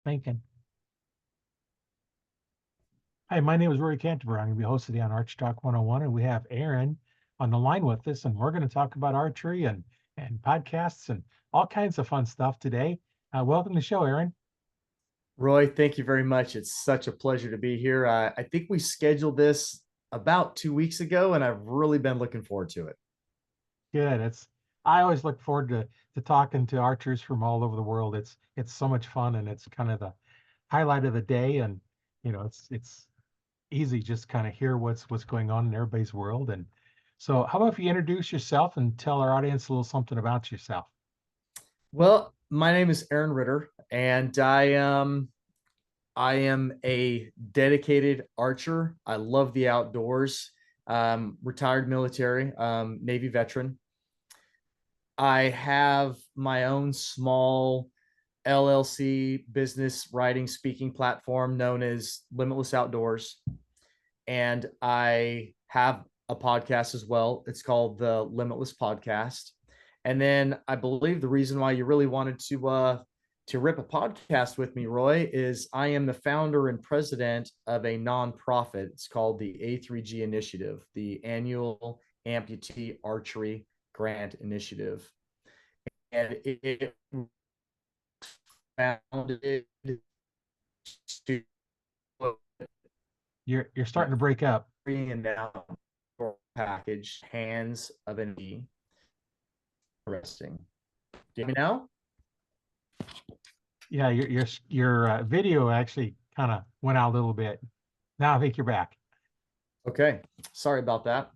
Thinking. Hi, my name is Rory Canterbury. I'm going to be hosting on Archery Talk 101, and we have Aaron on the line with us, and we're going to talk about archery and podcasts and all kinds of fun stuff today. Welcome to the show, Aaron. Roy, thank you very much. It's such a pleasure to be here. I think we scheduled this about 2 weeks ago, and I've really been looking forward to it. Good. I always look forward to talking to archers from all over the world. It's so much fun, and it's kind of the highlight of the day. And it's easy just kind of hear what's going on in everybody's world. And so, how about if you introduce yourself and tell our audience a little something about yourself? Well, my name is Aaron Ritter, and I am a dedicated archer. I love the outdoors. Retired military, Navy veteran. I have my own small LLC business writing speaking platform known as Limitless Outdoors. And I have a podcast as well. It's called the Limitless Podcast. And then I believe the reason why you really wanted to rip a podcast with me, Roy, is I am the founder and president of a nonprofit. It's called the A3G Initiative, the Annual Amputee Archery Grant Initiative. And it founded to You're starting to break up. and now package hands of an E. Interesting. Do you hear me now? Yeah, your video actually kind of went out a little bit. Now I think you're back. Okay, sorry about that.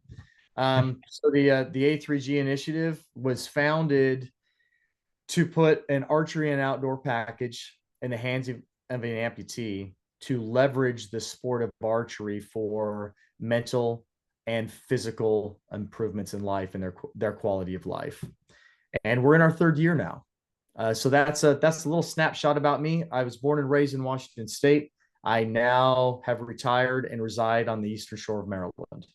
So the A3G initiative was founded to put an archery and outdoor package in the hands of an amputee to leverage the sport of archery for mental and physical improvements in life and their quality of life. And we're in our third year now. So that's a little snapshot about me. I was born and raised in Washington State. I now have retired and reside on the eastern shore of Maryland.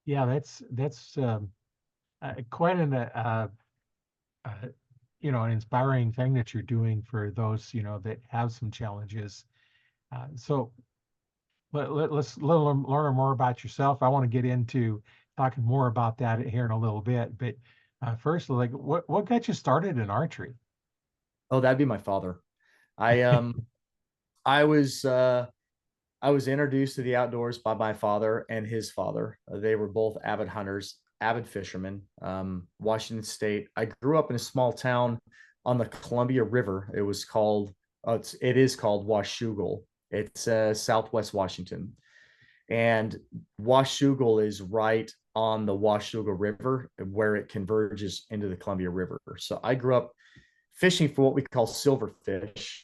Yeah, that's quite uh, an inspiring thing that you're doing for those that have some challenges. So let's learn more about yourself. I want to get into talking more about that here in a little bit, but first, like, what got you started in archery? Oh, that'd be my father. I I was uh, I was introduced to the outdoors by my father and his father. They were both avid hunters, avid fishermen. Washington State. I grew up in a small town on the Columbia River. It is called Washougal. It's Southwest Washington, and Washougal is right on the Washougal River where it converges into the Columbia River. So I grew up fishing for what we call silverfish,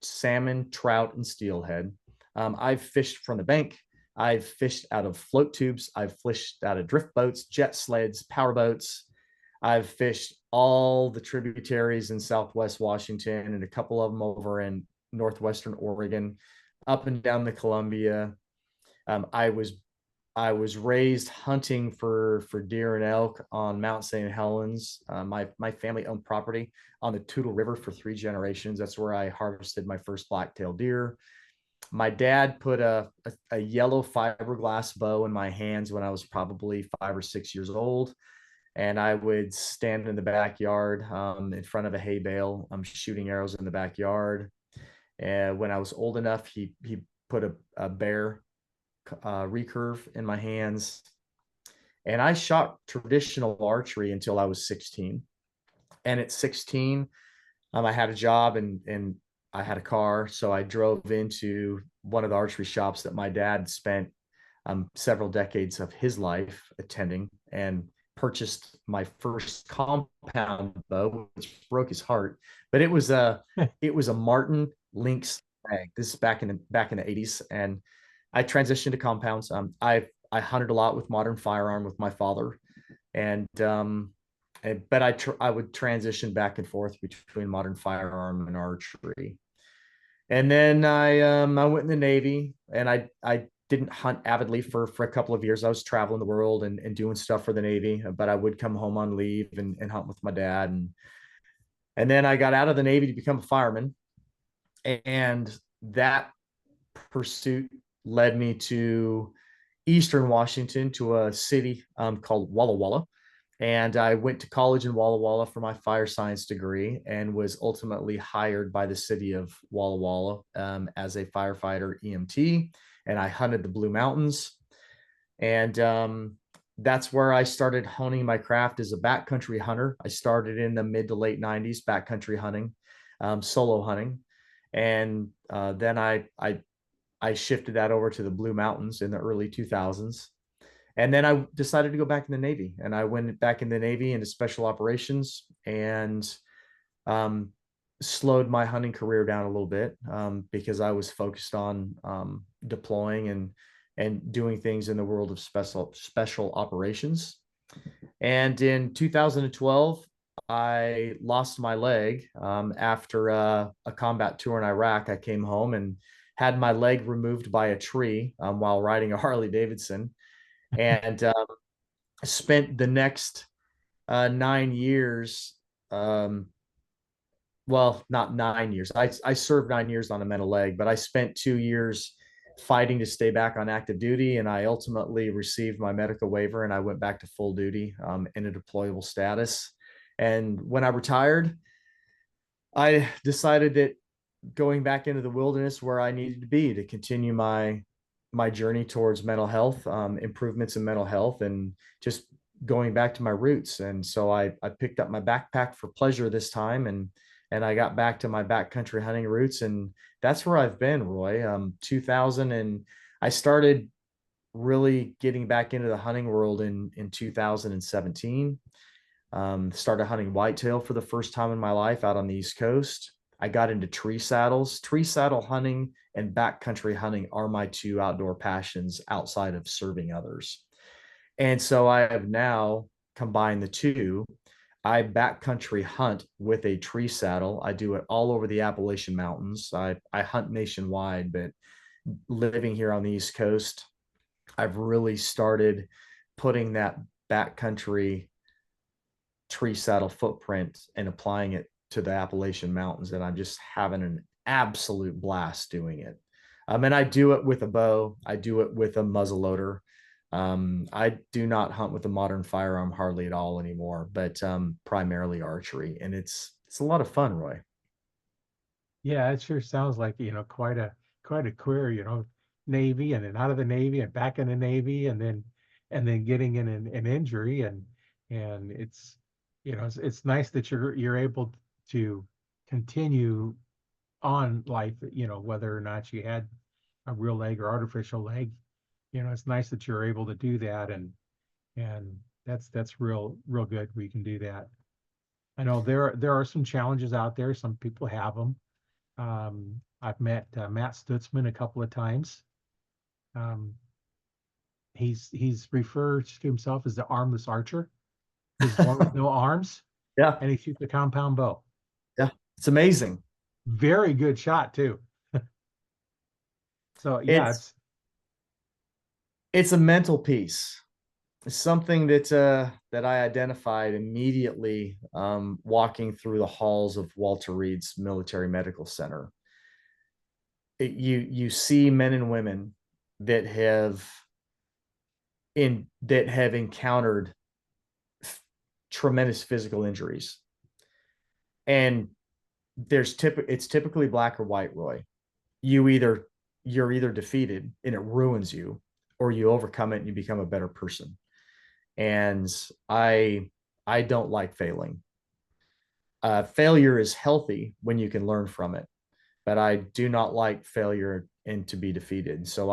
salmon, trout, and steelhead. I've fished from the bank. I've fished out of float tubes. I've fished out of drift boats, jet sleds, power boats. I've fished all the tributaries in Southwest Washington and a couple of them over in Northwestern Oregon, up and down the Columbia. Um, I was I was raised hunting for deer and elk on Mount St. Helens. My family owned property on the Toutle River for 3 generations. That's where I harvested my first black-tailed deer. My dad put a yellow fiberglass bow in my hands when I was probably 5 or 6 years old, and I would stand in the backyard in front of a hay bale. I'm shooting arrows in the backyard. And when I was old enough, he put a bear recurve in my hands, and I shot traditional archery until I was 16. And at 16, I had a job and I had a car, so I drove into one of the archery shops that my dad spent several decades of his life attending, and purchased my first compound bow, which broke his heart. But it was a Martin Lynx tag. This is back in the 80s, and I transitioned to compounds. I hunted a lot with modern firearm with my father, and but I would transition back and forth between modern firearm and archery. And then I went in the Navy, and I didn't hunt avidly for a couple of years. I was traveling the world and doing stuff for the Navy, but I would come home on leave and hunt with my dad. And And then I got out of the Navy to become a fireman. And that pursuit led me to Eastern Washington, to a city called Walla Walla. And I went to college in Walla Walla for my fire science degree, and was ultimately hired by the city of Walla Walla as a firefighter EMT. And I hunted the Blue Mountains. And that's where I started honing my craft as a backcountry hunter. I started in the mid to late 90s backcountry hunting, solo hunting. And then I shifted that over to the Blue Mountains in the early 2000s. And then I decided to go back in the Navy, and I went back in the Navy into special operations, and um, slowed my hunting career down a little bit because I was focused on deploying and doing things in the world of special operations. And in 2012, I lost my leg after a combat tour in Iraq. I came home and had my leg removed by a tree while riding a Harley Davidson, and spent the next 9 years. Well, not 9 years. I served 9 years on a mental leg, but I spent 2 years fighting to stay back on active duty. And I ultimately received my medical waiver, and I went back to full duty in a deployable status. And when I retired, I decided that going back into the wilderness where I needed to be to continue my journey towards mental health, improvements in mental health, and just going back to my roots. And so I picked up my backpack for pleasure this time, and I got back to my backcountry hunting roots, and that's where I've been, Roy. 2000, and I started really getting back into the hunting world in 2017. Started hunting whitetail for the first time in my life out on the East Coast. I got into tree saddles. Tree saddle hunting and backcountry hunting are my two outdoor passions outside of serving others. And so I have now combined the two. I backcountry hunt with a tree saddle. I do it all over the Appalachian Mountains. I hunt nationwide, but living here on the East Coast, I've really started putting that backcountry tree saddle footprint and applying it to the Appalachian Mountains, and I'm just having an absolute blast doing it. And I do it with a bow. I do it with a muzzleloader. I do not hunt with a modern firearm hardly at all anymore, but primarily archery, and it's a lot of fun, Roy. Yeah, it sure sounds like, quite a career, Navy and then out of the Navy and back in the Navy and then getting in an injury and it's nice that you're able to continue on life, whether or not you had a real leg or artificial leg. It's nice that you're able to do that and that's real good we can do that. I know there are some challenges out there. Some people have them. I've met Matt Stutzman a couple of times. Um, he's referred to himself as the armless archer. He's born with no arms, Yeah, and he shoots a compound bow. yeah, it's amazing. Very good shot too. So yeah, It's it's a mental piece. It's something that I identified immediately walking through the halls of Walter Reed's Military Medical Center. You see men and women that have encountered tremendous physical injuries, and it's typically black or white, Roy. you either you're either defeated and it ruins you, or you overcome it and you become a better person. And I don't like failing. Failure is healthy when you can learn from it, but I do not like failure and to be defeated. So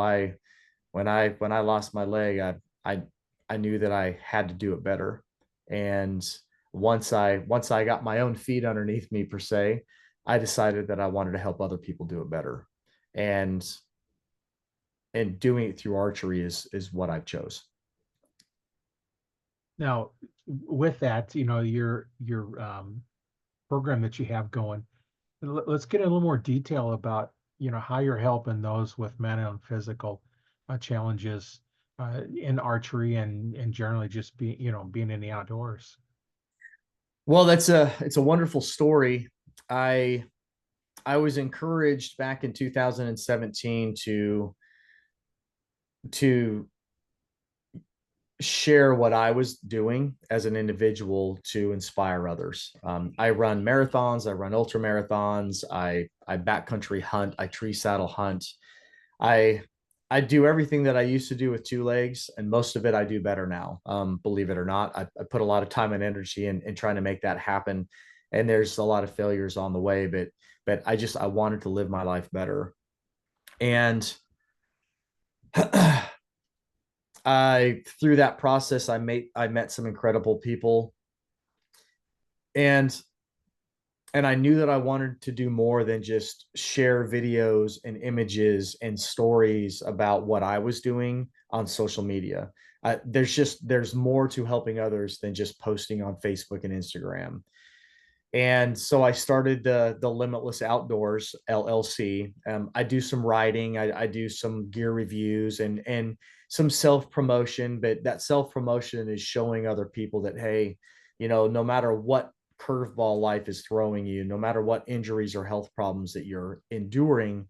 when I lost my leg, I knew that I had to do it better. And once I got my own feet underneath me per se, I decided that I wanted to help other people do it better. And doing it through archery is what I chose. now with that, your program that you have going. Let's get a little more detail about how you're helping those with mental and physical challenges in archery and generally just being in the outdoors. Well, it's a wonderful story. I I was encouraged back in 2017 to share what I was doing as an individual to inspire others. I run marathons, I run ultra marathons, I backcountry hunt, I tree saddle hunt. I I do everything that I used to do with two legs, and most of it I do better now. Believe it or not, I put a lot of time and energy in trying to make that happen, and there's a lot of failures on the way, but I wanted to live my life better, and I through that process I met some incredible people, and I knew that I wanted to do more than just share videos and images and stories about what I was doing on social media. There's more to helping others than just posting on Facebook and Instagram. And so I started the Limitless Outdoors LLC. I do some writing, I do some gear reviews and some self promotion, but that self promotion is showing other people that, hey, no matter what curveball life is throwing you, no matter what injuries or health problems that you're enduring,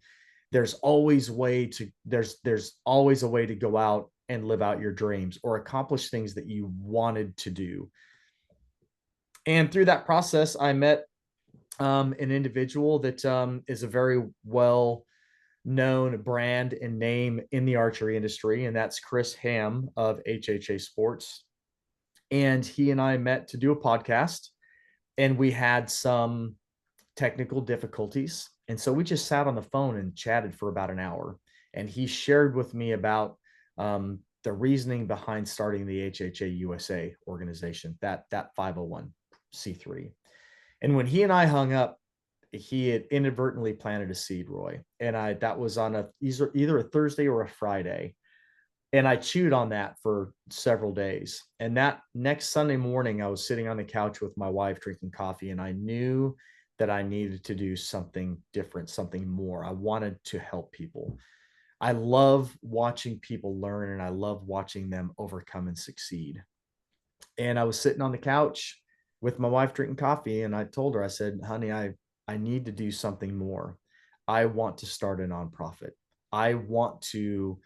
there's always a way to go out and live out your dreams or accomplish things that you wanted to do. And through that process, I met an individual that is a very well known brand and name in the archery industry, and that's Chris Ham of HHA Sports. And he and I met to do a podcast, and we had some technical difficulties. And so we just sat on the phone and chatted for about an hour. And he shared with me about the reasoning behind starting the HHA USA organization, that 501c3. And when he and I hung up, he had inadvertently planted a seed, Roy. And that was on either a Thursday or a Friday. And I chewed on that for several days. And that next Sunday morning, I was sitting on the couch with my wife drinking coffee, and I knew that I needed to do something different, something more. I wanted to help people. I love watching people learn, and I love watching them overcome and succeed. And I was sitting on the couch with my wife drinking coffee, and I told her, I said, honey, I need to do something more. I want to start a nonprofit. I want to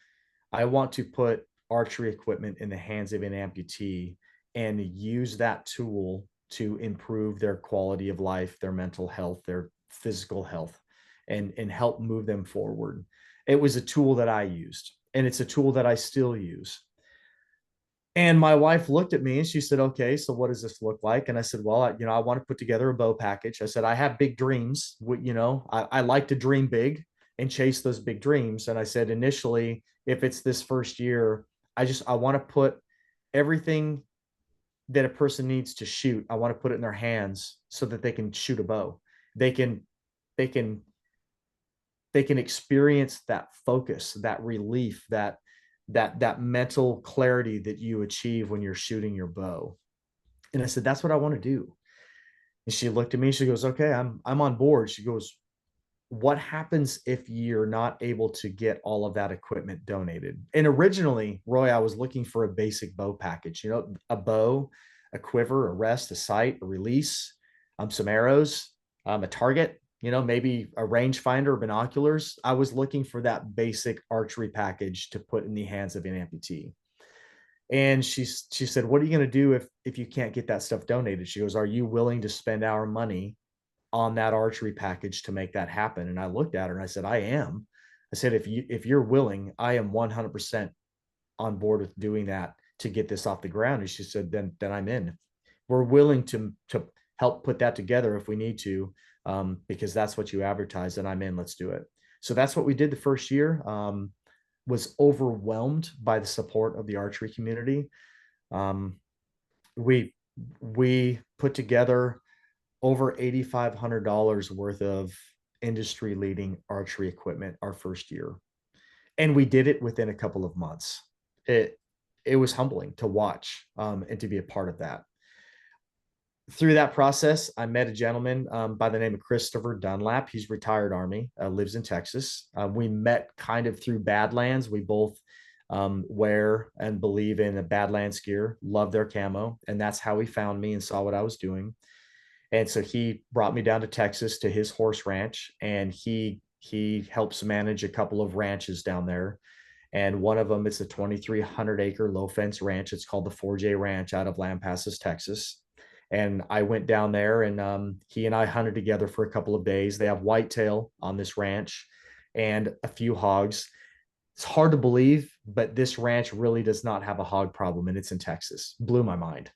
I want to put archery equipment in the hands of an amputee and use that tool to improve their quality of life, their mental health, their physical health, and help move them forward. It was a tool that I used, and it's a tool that I still use. And my wife looked at me and she said, okay, so what does this look like? And I said, well, I want to put together a bow package. I said, I have big dreams. I like to dream big and chase those big dreams. And I said, initially, if it's this first year, I want to put everything that a person needs to shoot. I want to put it in their hands so that they can shoot a bow. They can, they can, they can experience that focus, that relief, that mental clarity that you achieve when you're shooting your bow. And I said, that's what I want to do. And she looked at me, she goes, okay, I'm on board. She goes, what happens if you're not able to get all of that equipment donated? And originally, Roy, I was looking for a basic bow package, a bow, a quiver, a rest, a sight, a release, some arrows, a target, maybe a rangefinder, binoculars. I was looking for that basic archery package to put in the hands of an amputee. And she said, what are you going to do if you can't get that stuff donated? She goes, are you willing to spend our money on that archery package to make that happen? And I looked at her and I said, I am. I said, if you're willing, I am 100% on board with doing that to get this off the ground. And she said, then I'm in. We're willing to help put that together if we need to, because that's what you advertised, and I'm in. Let's do it. So that's what we did the first year. Was overwhelmed by the support of the archery community. Um, we put together over $8,500 worth of industry leading archery equipment our first year, and we did it within a couple of months. It was humbling to watch, and to be a part of that. Through that process, I met a gentleman by the name of Christopher Dunlap. He's retired Army, lives in Texas. We met kind of through Badlands. We both wear and believe in a Badlands gear, love their camo. And that's how he found me and saw what I was doing. And so he brought me down to Texas to his horse ranch, and he helps manage a couple of ranches down there. And one of them is a 2,300 acre low fence ranch. It's called the 4J Ranch out of Lampasas, Texas. And I went down there, and he and I hunted together for a couple of days. They have whitetail on this ranch and a few hogs. It's hard to believe, but this ranch really does not have a hog problem, and it's in Texas. Blew my mind.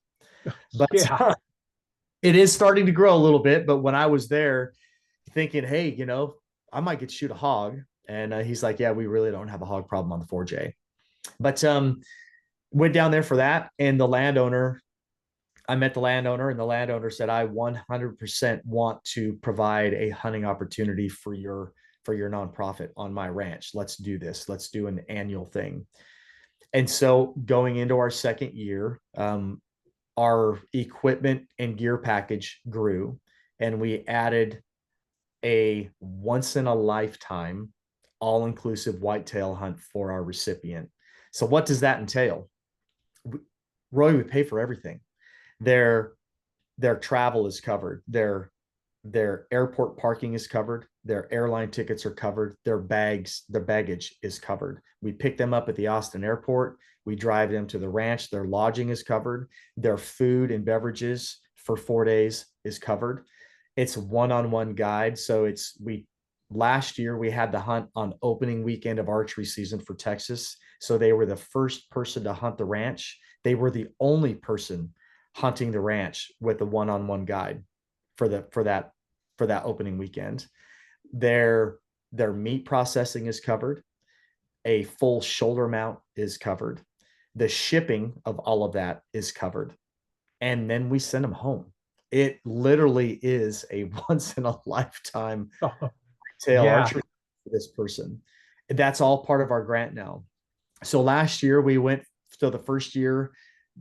But Yeah. it is starting to grow a little bit. But when I was there thinking, hey, I might get to shoot a hog. And he's like, yeah, we really don't have a hog problem on the 4J. But went down there for that. And I met the landowner, and the landowner said, I 100% want to provide a hunting opportunity for your nonprofit on my ranch. Let's do this. Let's do an annual thing. And so going into our second year, our equipment and gear package grew, and we added a once in a lifetime all-inclusive whitetail hunt for our recipient. So what does that entail? Roy, we pay for everything. Their travel is covered. Their airport parking is covered. Their airline tickets are covered. Their baggage is covered. We pick them up at the Austin airport. We drive them to the ranch. Their lodging is covered. Their food and beverages for 4 days is covered. It's one-on-one guide. So last year we had the hunt on opening weekend of archery season for Texas. So they were the first person to hunt the ranch. They were the only person hunting the ranch with a one-on-one guide for that opening weekend. Their meat processing is covered. A full shoulder mount is covered. The shipping of all of that is covered. And then we send them home. It literally is a once in a lifetime tail Yeah. archery for this person. That's all part of our grant now. So last year we went, so the first year,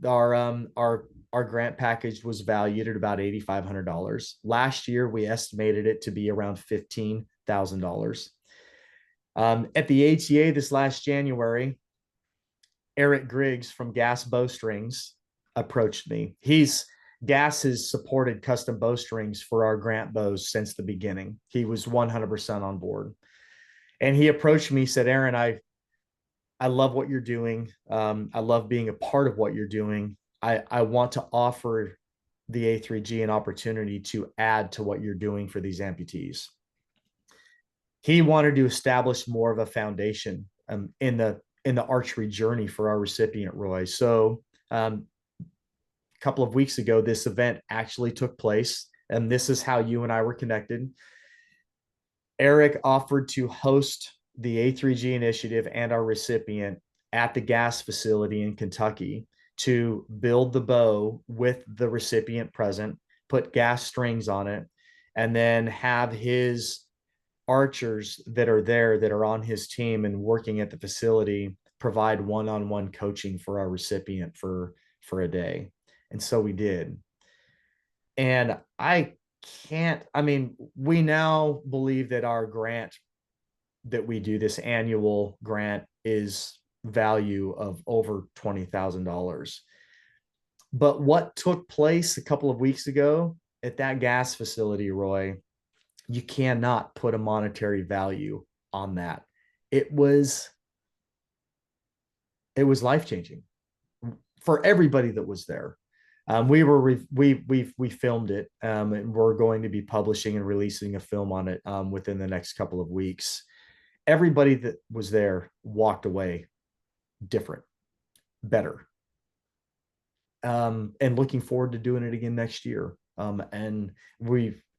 our grant package was valued at about $8,500. Last year, we estimated it to be around $15,000. At the ATA this last January, Eric Griggs from Gas Bowstrings approached me. Gas has supported custom bowstrings for our grant bows since the beginning. He was 100% on board. And he approached me, said, Aaron, I love what you're doing. I love being a part of what you're doing. I want to offer the A3G an opportunity to add to what you're doing for these amputees. He wanted to establish more of a foundation in the archery journey for our recipient, Roy. So a couple of weeks ago, this event actually took place, and this is how you and I were connected. Eric offered to host the A3G Initiative and our recipient at the gas facility in Kentucky to build the bow with the recipient present, put gas strings on it, and then have his archers that are there, that are on his team and working at the facility, provide one-on-one coaching for our recipient for a day. And so we did. And we now believe that our grant that we do, this annual grant, is value of over $20,000. But what took place a couple of weeks ago at that gas facility, Roy, you cannot put a monetary value on that. It was life-changing for everybody that was there. We filmed it, and we're going to be publishing and releasing a film on it within the next couple of weeks. Everybody that was there walked away different, better, and looking forward to doing it again next year.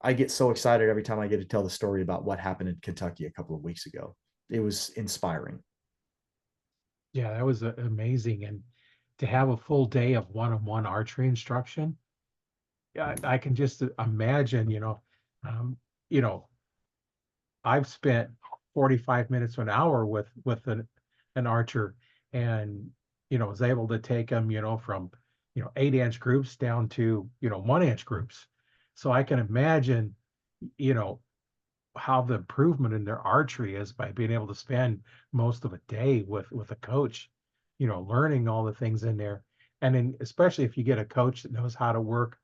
I get so excited every time I get to tell the story about what happened in Kentucky a couple of weeks ago. It was inspiring. Yeah, that was amazing. And to have a full day of one-on-one archery instruction, I can just imagine, um, you know, I've spent 45 minutes to an hour with an archer, and was able to take them, from 8-inch groups down to 1-inch groups. So I can imagine, you know, how the improvement in their archery is by being able to spend most of a day with a coach, learning all the things in there. And then especially if you get a coach that knows how to work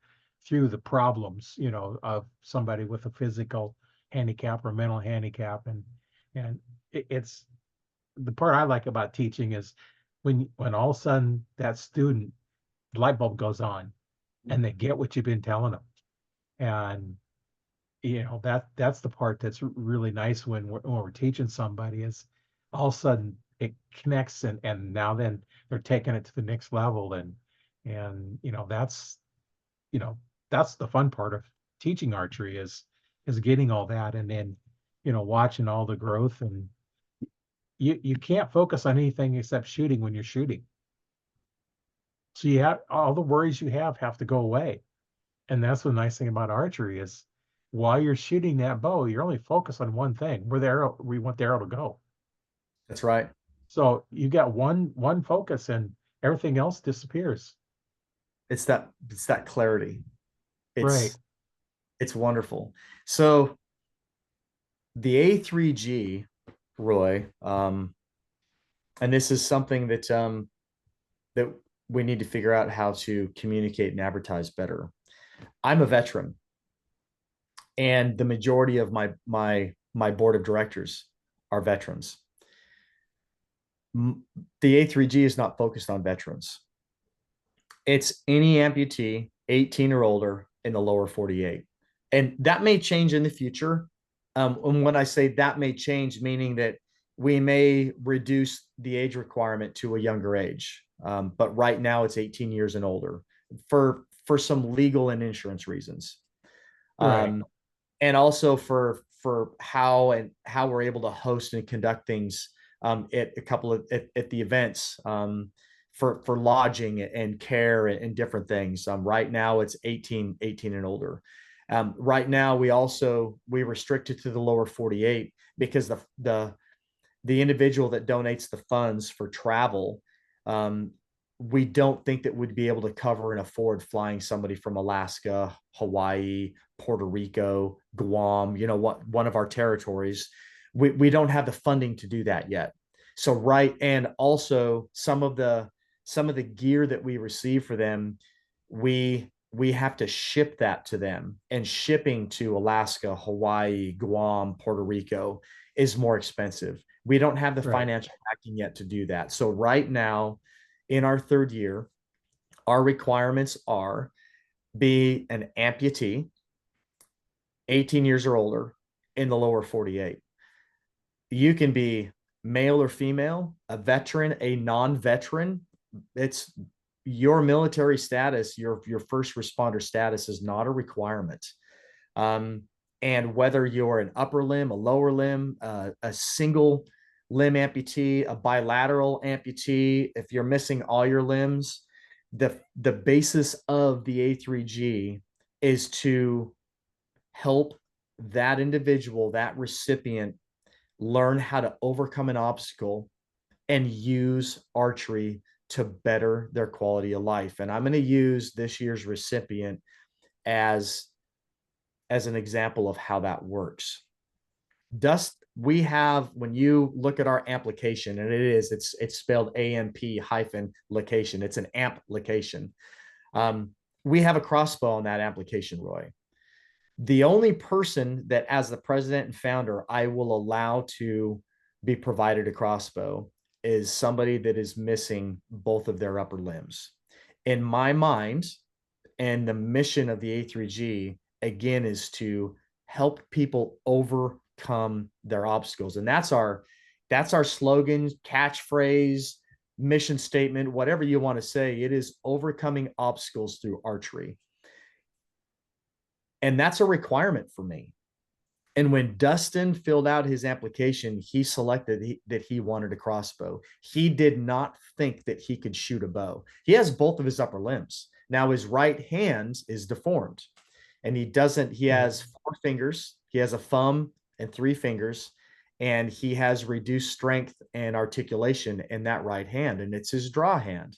through the problems, of somebody with a physical handicap or mental handicap. And it's the part I like about teaching is when all of a sudden that student light bulb goes on and they get what you've been telling them. And that's the part that's really nice when we're teaching somebody is all of a sudden it connects, and now then they're taking it to the next level. And you know that's the fun part of teaching archery is getting all that, and then watching all the growth. And you can't focus on anything except shooting when you're shooting. So you have all the worries you have to go away. And that's the nice thing about archery is while you're shooting that bow, you're only focused on one thing, where the arrow we want the arrow to go. That's right. So you got one focus and everything else disappears. It's that clarity. Right. It's wonderful. So the A3G, Roy, and this is something that we need to figure out how to communicate and advertise better. I'm a veteran, and the majority of my board of directors are veterans. The A3G is not focused on veterans. It's any amputee 18 or older in the lower 48. And that may change in the future. And when I say that may change, meaning that we may reduce the age requirement to a younger age. But right now it's 18 years and older for some legal and insurance reasons. Right. And also for how we're able to host and conduct things at a couple of at the events, for lodging and care and different things. Right now it's 18 and older. Right now we restrict it to the lower 48 because the individual that donates the funds for travel, we don't think that would be able to cover and afford flying somebody from Alaska, Hawaii, Puerto Rico, Guam, one of our territories. We don't have the funding to do that yet. So and also some of the gear that we receive for them, we have to ship that to them, and shipping to Alaska, Hawaii, Guam, Puerto Rico is more expensive. We don't have the Right. financial backing yet to do that. So right now, in our third year, our requirements are be an amputee, 18 years or older in the lower 48. You can be male or female, a veteran, a non-veteran. It's your military status, your first responder status is not a requirement. And whether you're an upper limb, a lower limb, a single limb amputee, a bilateral amputee, if you're missing all your limbs, the basis of the A3G is to help that individual, that recipient, learn how to overcome an obstacle and use archery to better their quality of life. And I'm going to use this year's recipient as an example of how that works. We have, when you look at our application, and it's spelled AMP-location. It's an amp location. We have a crossbow on that application, Roy. The only person that, as the president and founder, I will allow to be provided a crossbow is somebody that is missing both of their upper limbs. In my mind, and the mission of the A3G, again, is to help people overcome their obstacles. And that's our slogan, catchphrase, mission statement, whatever you want to say. It is overcoming obstacles through archery. And that's a requirement for me. And when Dustin filled out his application, he selected that he wanted a crossbow. He did not think that he could shoot a bow. He has both of his upper limbs. Now his right hand is deformed, and he has 4 fingers. He has a thumb and 3 fingers, and he has reduced strength and articulation in that right hand, and it's his draw hand.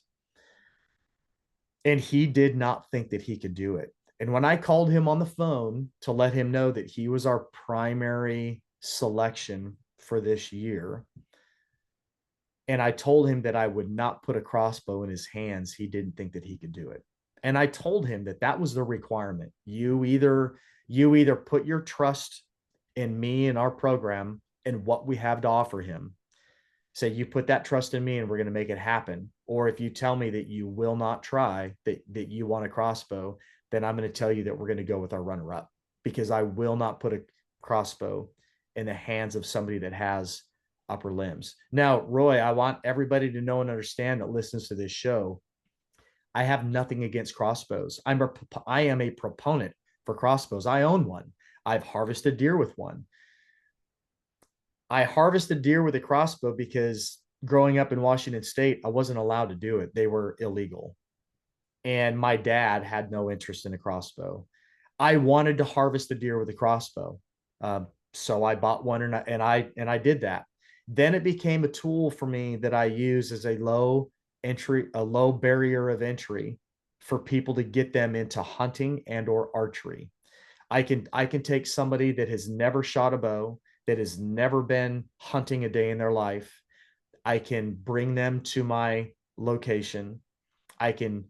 And he did not think that he could do it. And when I called him on the phone to let him know that he was our primary selection for this year, and I told him that I would not put a crossbow in his hands, he didn't think that he could do it. And I told him that that was the requirement. You either put your trust in me and our program and what we have to offer him. Say you put that trust in me and we're going to make it happen. Or if you tell me that you will not try, that you want a crossbow, then I'm going to tell you that we're going to go with our runner up, because I will not put a crossbow in the hands of somebody that has upper limbs. Now, Roy, I want everybody to know and understand that listens to this show, I have nothing against crossbows. I am a proponent for crossbows. I own one. I've harvested deer with one. I harvested deer with a crossbow because growing up in Washington State, I wasn't allowed to do it. They were illegal. And my dad had no interest in a crossbow. I wanted to harvest a deer with a crossbow. So I bought one and I did that. Then it became a tool for me that I use as a low barrier of entry for people to get them into hunting and or archery. I can take somebody that has never shot a bow, that has never been hunting a day in their life. I can bring them to my location. I can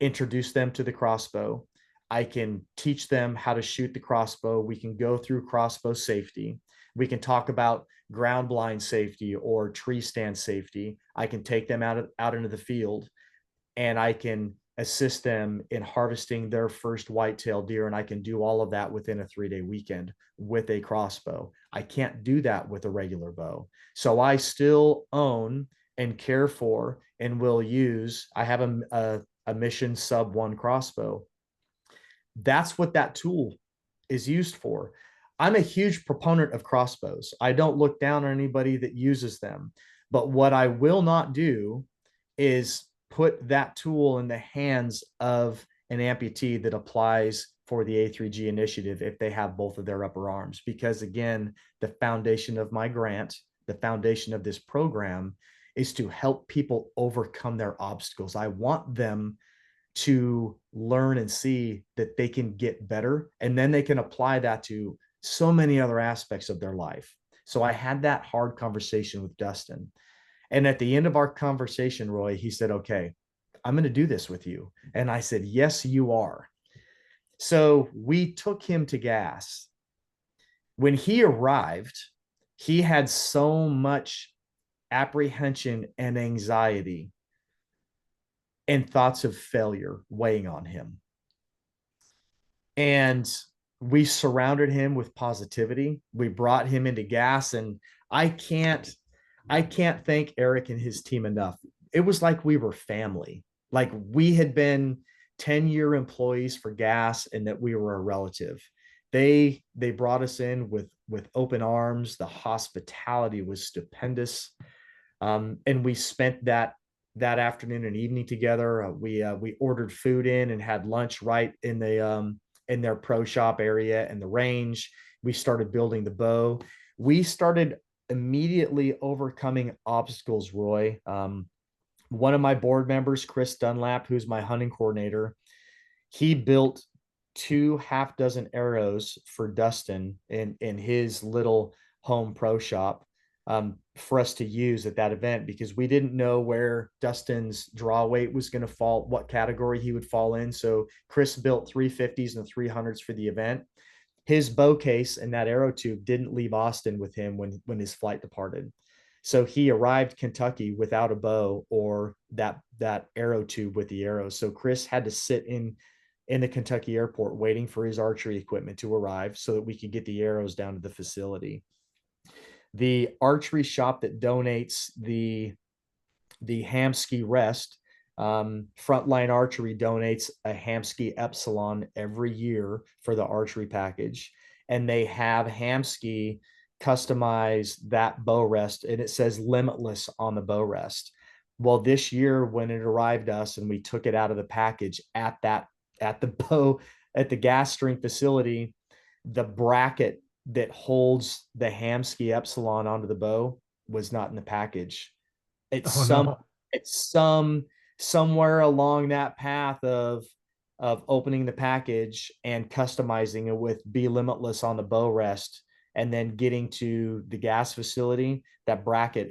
introduce them to the crossbow. I can teach them how to shoot the crossbow. We can go through crossbow safety. We can talk about ground blind safety or tree stand safety. I can take them out into the field, and I can assist them in harvesting their first whitetail deer. And I can do all of that within a 3-day weekend with a crossbow. I can't do that with a regular bow. So I still own and care for and will use, I have a Mission Sub 1 crossbow. That's what that tool is used for. I'm a huge proponent of crossbows. I don't look down on anybody that uses them. But what I will not do is put that tool in the hands of an amputee that applies for the A3G initiative if they have both of their upper arms. Because again, the foundation of my grant, the foundation of this program, is to help people overcome their obstacles. I want them to learn and see that they can get better, and then they can apply that to so many other aspects of their life. So I had that hard conversation with Dustin. And at the end of our conversation, Roy, he said, okay, I'm going to do this with you. And I said, yes, you are. So we took him to gas. When he arrived, he had so much apprehension and anxiety and thoughts of failure weighing on him. And we surrounded him with positivity. We brought him into gas, and I can't thank Eric and his team enough. It was like we were family, like we had been 10-year employees for gas, and that we were a relative. They brought us in with open arms. The hospitality was stupendous. And we spent that afternoon and evening together. We ordered food in and had lunch right in their pro shop area in the range. We started building the bow. We started immediately overcoming obstacles, Roy. One of my board members, Chris Dunlap, who's my hunting coordinator, he built 2 half-dozen arrows for Dustin in his little home pro shop for us to use at that event, because we didn't know where Dustin's draw weight was going to fall, what category he would fall in. So Chris built 350s and 300s for the event. His bow case and that arrow tube didn't leave Austin with him when his flight departed. So he arrived Kentucky without a bow or that arrow tube with the arrows. So Chris had to sit in the Kentucky airport waiting for his archery equipment to arrive so that we could get the arrows down to the facility. The archery shop that donates the Hamsky Rest, Frontline Archery donates a Hamsky Epsilon every year for the archery package, and they have Hamsky customize that bow rest, and it says Limb-itless on the bow rest. Well, this year when it arrived us and we took it out of the package at the gas string facility, the bracket that holds the Hamsky Epsilon onto the bow was not in the package. It's somewhere along that path of opening the package and customizing it with Be Limb-itless on the bow rest, and then getting to the gas facility, that bracket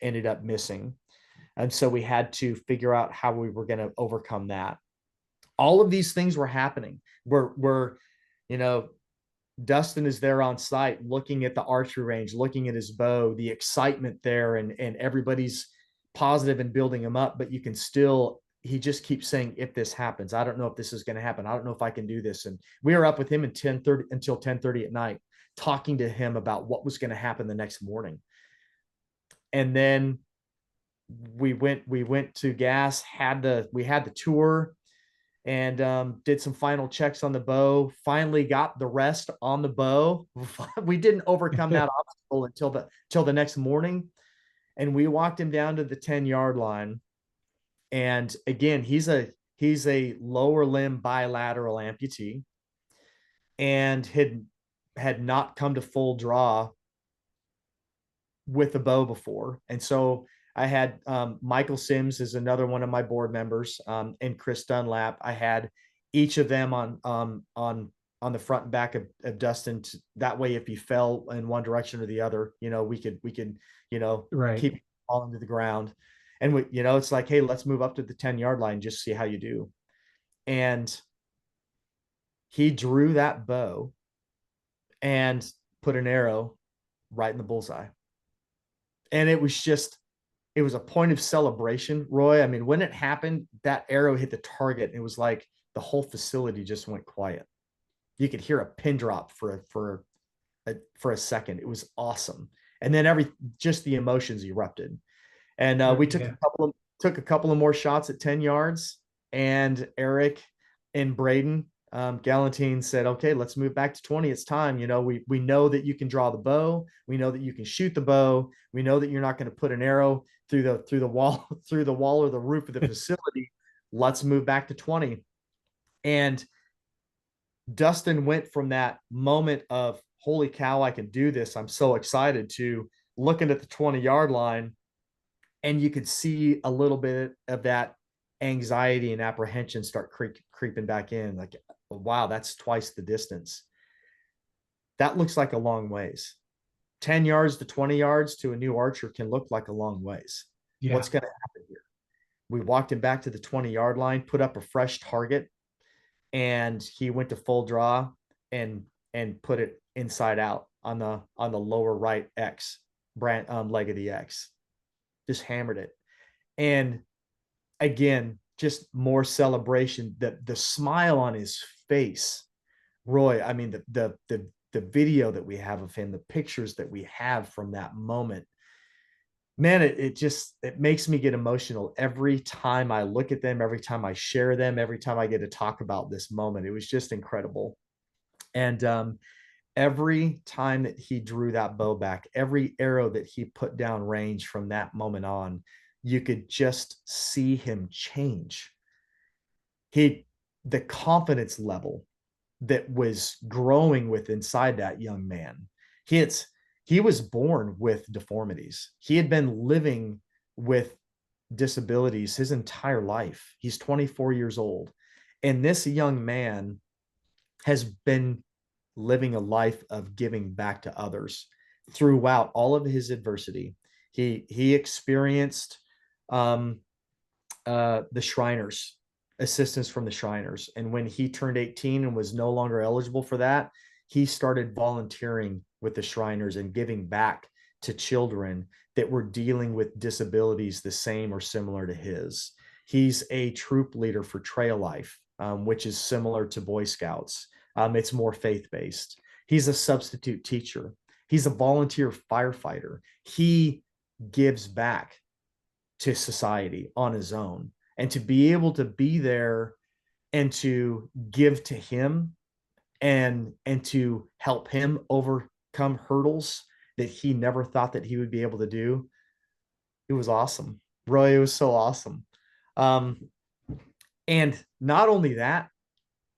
ended up missing. And so we had to figure out how we were going to overcome that. All of these things were happening. We're, you know, Dustin is there on site looking at the archery range, looking at his bow, the excitement there, and everybody's positive and building him up, but you can still, he just keeps saying, if this happens, I don't know if this is going to happen. I don't know if I can do this. And we were up with him at 10:30 until 10:30 at night, talking to him about what was going to happen the next morning. And then we went to gas, we had the tour, and did some final checks on the bow. Finally got the rest on the bow. We didn't overcome that obstacle until the next morning, and we walked him down to the 10-yard line. And again, he's a lower limb bilateral amputee, and had not come to full draw with the bow before. And so I had Michael Sims is another one of my board members, and Chris Dunlap. I had each of them on the front and back of Dustin. That way, if he fell in one direction or the other, we could Right. keep falling to the ground. And it's like, hey, let's move up to the 10-yard line, just see how you do. And he drew that bow and put an arrow right in the bullseye. And it was a point of celebration, Roy. I mean, when it happened, that arrow hit the target. And it was like the whole facility just went quiet. You could hear a pin drop for a second. It was awesome. And then just the emotions erupted. And we took a couple of more shots at 10 yards. And Eric and Braden Galantine said, okay, let's move back to 20. It's time. We know that you can draw the bow. We know that you can shoot the bow. We know that you're not going to put an arrow through the wall or the roof of the facility. Let's move back to 20. And Dustin went from that moment of, holy cow, I can do this, I'm so excited, to looking at the 20-yard line, and you could see a little bit of that anxiety and apprehension start creeping back in. Like, wow, that's twice the distance. That looks like a long ways. 10 yards to 20 yards to a new archer can look like a long ways. Yeah. What's going to happen here? We walked him back to the 20-yard line, put up a fresh target, and he went to full draw and put it inside out on the lower right X leg of the X. Just hammered it. And again, just more celebration. The smile on his face, Roy. I mean, the video that we have of him, the pictures that we have from that moment, man, it makes me get emotional every time I look at them, every time I share them, every time I get to talk about this moment. It was just incredible. And every time that he drew that bow back, every arrow that he put down range from that moment on, you could just see him change. The confidence level that was growing with inside that young man. He was born with deformities. He had been living with disabilities his entire life. He's 24 years old. And this young man has been living a life of giving back to others throughout all of his adversity. He experienced the Shriners, assistance from the Shriners. And when he turned 18 and was no longer eligible for that, he started volunteering with the Shriners and giving back to children that were dealing with disabilities the same or similar to his. He's a troop leader for Trail Life, which is similar to Boy Scouts. It's more faith-based. He's a substitute teacher. He's a volunteer firefighter. He gives back to society on his own. And to be able to be there and to give to him and to help him overcome hurdles that he never thought that he would be able to do, it was awesome. Roy, it was so awesome. And not only that,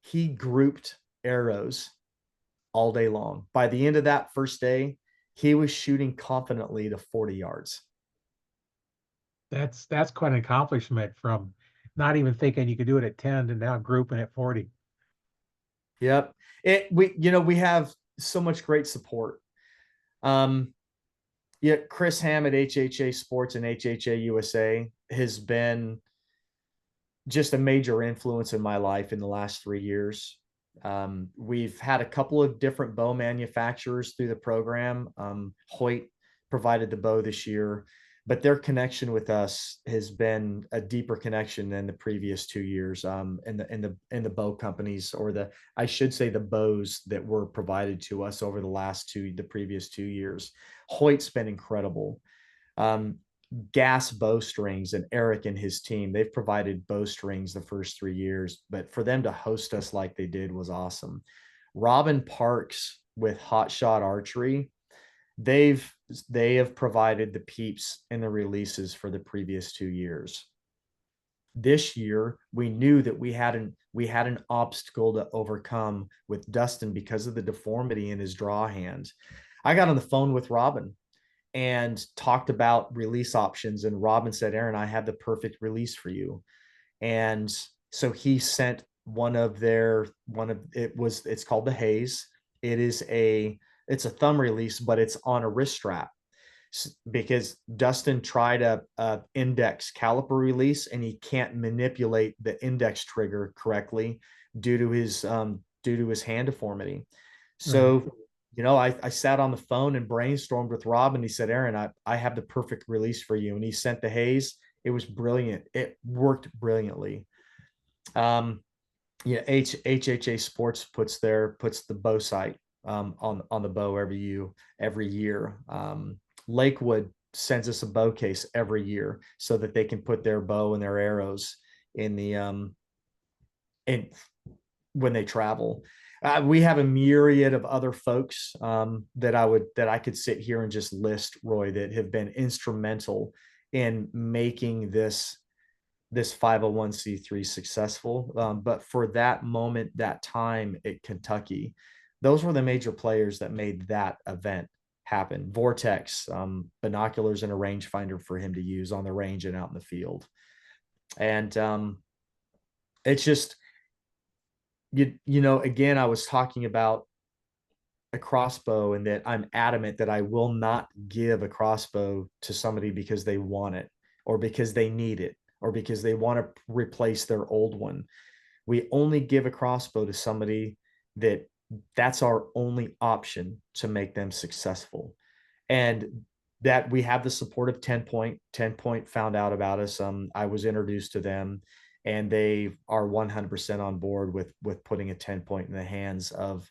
he grouped arrows all day long. By the end of that first day, he was shooting confidently to 40 yards. That's quite an accomplishment, from not even thinking you could do it at 10 to now grouping at 40. Yep. We have so much great support. Chris Ham at HHA Sports and HHA USA has been just a major influence in my life in the last 3 years. We've had a couple of different bow manufacturers through the program. Hoyt provided the bow this year, but their connection with us has been a deeper connection than the previous 2 years. In the bow companies, or I should say the bows that were provided to us over the previous 2 years. Hoyt's been incredible. Um, Gas Bowstrings and Eric and his team, they've provided bowstrings the first 3 years, but for them to host us like they did was awesome. Robin Parks with Hot Shot Archery, they've they have provided the peeps and the releases for the previous 2 years. This year, we knew that we had an obstacle to overcome with Dustin because of the deformity in his draw hand. I got on the phone with Robin and talked about release options. And Robin said, Aaron, I have the perfect release for you. And so he sent it's called the Hayes. It's a thumb release, but it's on a wrist strap, because Dustin tried a index caliper release and he can't manipulate the index trigger correctly due to his hand deformity. Right. So, I sat on the phone and brainstormed with Rob, and he said, Aaron, I have the perfect release for you. And he sent the Hayes. It was brilliant. It worked brilliantly. HHA Sports puts the bow sight on the bow every year. Lakewood sends us a bow case every year so that they can put their bow and their arrows in when they travel. We have a myriad of other folks that I could sit here and just list, Roy, that have been instrumental in making this 501c3 successful. But for that moment, that time at Kentucky, those were the major players that made that event happen. Vortex, binoculars and a rangefinder for him to use on the range and out in the field. And it's just, again, I was talking about a crossbow, and that I'm adamant that I will not give a crossbow to somebody because they want it, or because they need it, or because they want to replace their old one. We only give a crossbow to somebody that's our only option to make them successful. And that we have the support of 10 Point found out about us. I was introduced to them, and they are 100% on board with putting a 10 Point in the hands of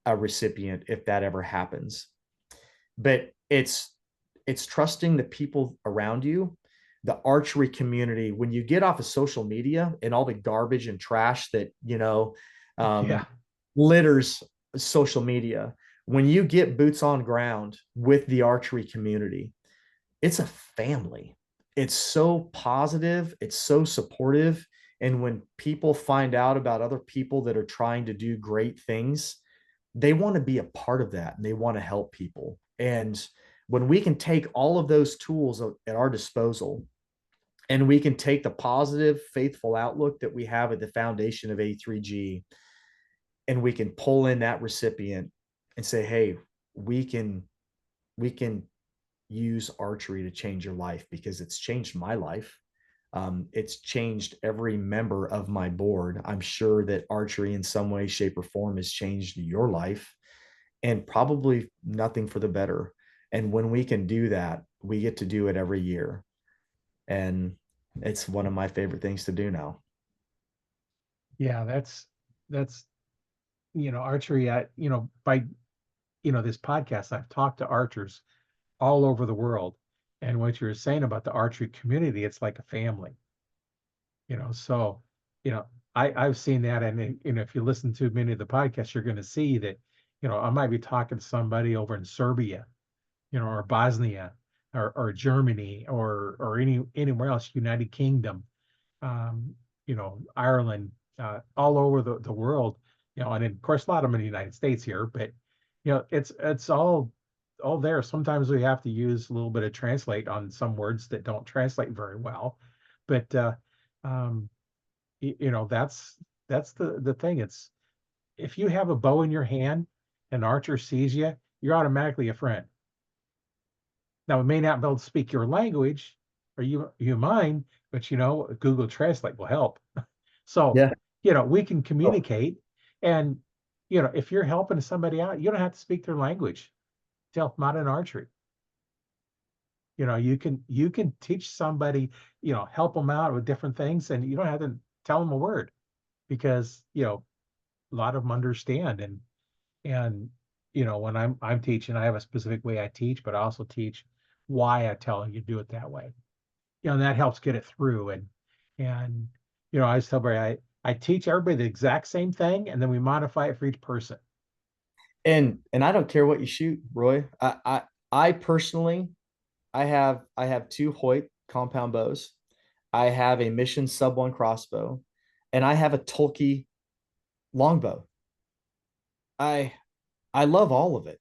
a recipient if that ever happens. But it's trusting the people around you, the archery community. When you get off of social media and all the garbage and trash that Yeah. litters social media, when you get boots on ground with the archery community, it's a family. It's so positive, it's so supportive. And when people find out about other people that are trying to do great things, they want to be a part of that, and they want to help people. And when we can take all of those tools at our disposal, and we can take the positive, faithful outlook that we have at the foundation of A3G, and we can pull in that recipient and say, hey, we can use archery to change your life, because it's changed my life. It's changed every member of my board. I'm sure that archery in some way, shape, or form has changed your life, and probably nothing for the better. And when we can do that, we get to do it every year. And it's one of my favorite things to do now. Yeah, that's archery. By this podcast, I've talked to archers all over the world, and what you're saying about the archery community, it's like a family. So I've seen that, and if you listen to many of the podcasts, you're going to see that I might be talking to somebody over in Serbia, or Bosnia, or Germany, or anywhere else, United Kingdom, Ireland, all over the world, and of course a lot of them in the United States here, but it's all there. Sometimes we have to use a little bit of translate on some words that don't translate very well, but um, that's the thing. It's, if you have a bow in your hand, an archer sees you, you're automatically a friend. Now, we may not be able to speak your language, or you mine, but Google Translate will help. So, Yeah. we can Oh, communicate, and if you're helping somebody out, you don't have to speak their language to help them out in archery. You can teach somebody, help them out with different things, and you don't have to tell them a word, because a lot of them understand. And when I'm teaching, I have a specific way I teach, but I also teach why I tell you to do it that way. And that helps get it through. And I just tell everybody, I teach everybody the exact same thing, and then we modify it for each person. and I don't care what you shoot, Roy. I personally, I have two Hoyt compound bows. I have a Mission Sub One crossbow, and I have a Tolkien longbow. I I love all of it.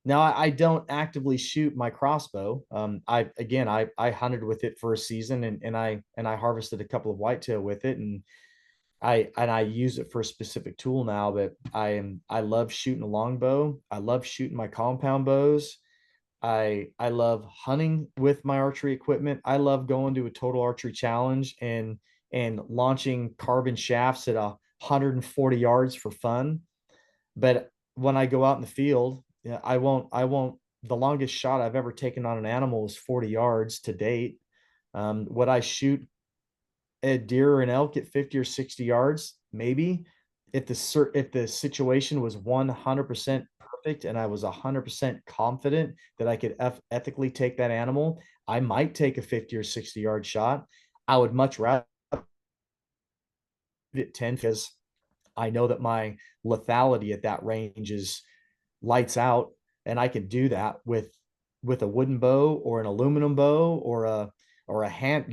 Now I don't actively shoot my crossbow. I hunted with it for a season, and I harvested a couple of whitetail with it, and I use it for a specific tool now. But I love shooting a longbow. I love shooting my compound bows. I love hunting with my archery equipment. I love going to a total archery challenge and launching carbon shafts at 140 yards for fun. But when I go out in the field, yeah, I won't. The longest shot I've ever taken on an animal is 40 yards to date. Would I shoot a deer or an elk at 50 or 60 yards? Maybe. If the situation was 100% perfect and I was 100% confident that I could ethically take that animal, I might take a 50 or 60-yard shot. I would much rather it 10 because I know that my lethality at that range is lights out, and I can do that with a wooden bow or an aluminum bow or a hand,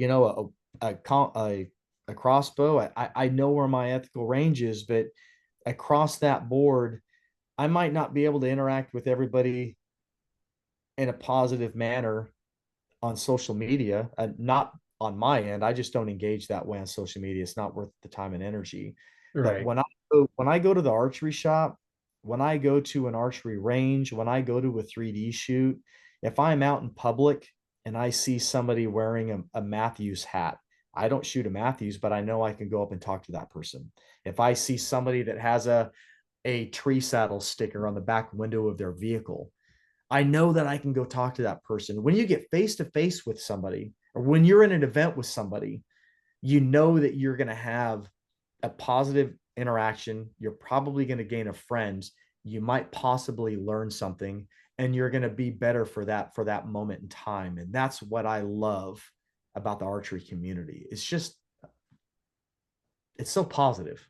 a crossbow. I know where my ethical range is, but across that board, I might not be able to interact with everybody in a positive manner on social media. Not on my end. I just don't engage that way on social media. It's not worth the time and energy. But Right. when I go to the archery shop, when I go to an archery range, when I go to a 3D shoot, if I'm out in public and I see somebody wearing a Matthews hat, I don't shoot a Matthews, but I know I can go up and talk to that person. If I see somebody that has a tree saddle sticker on the back window of their vehicle, I know that I can go talk to that person. When you get face to face with somebody, or when you're in an event with somebody, you know that you're going to have a positive interaction. You're probably going to gain a friend. You might possibly learn something, and you're going to be better for that moment in time. And that's what I love about the archery community. It's so positive.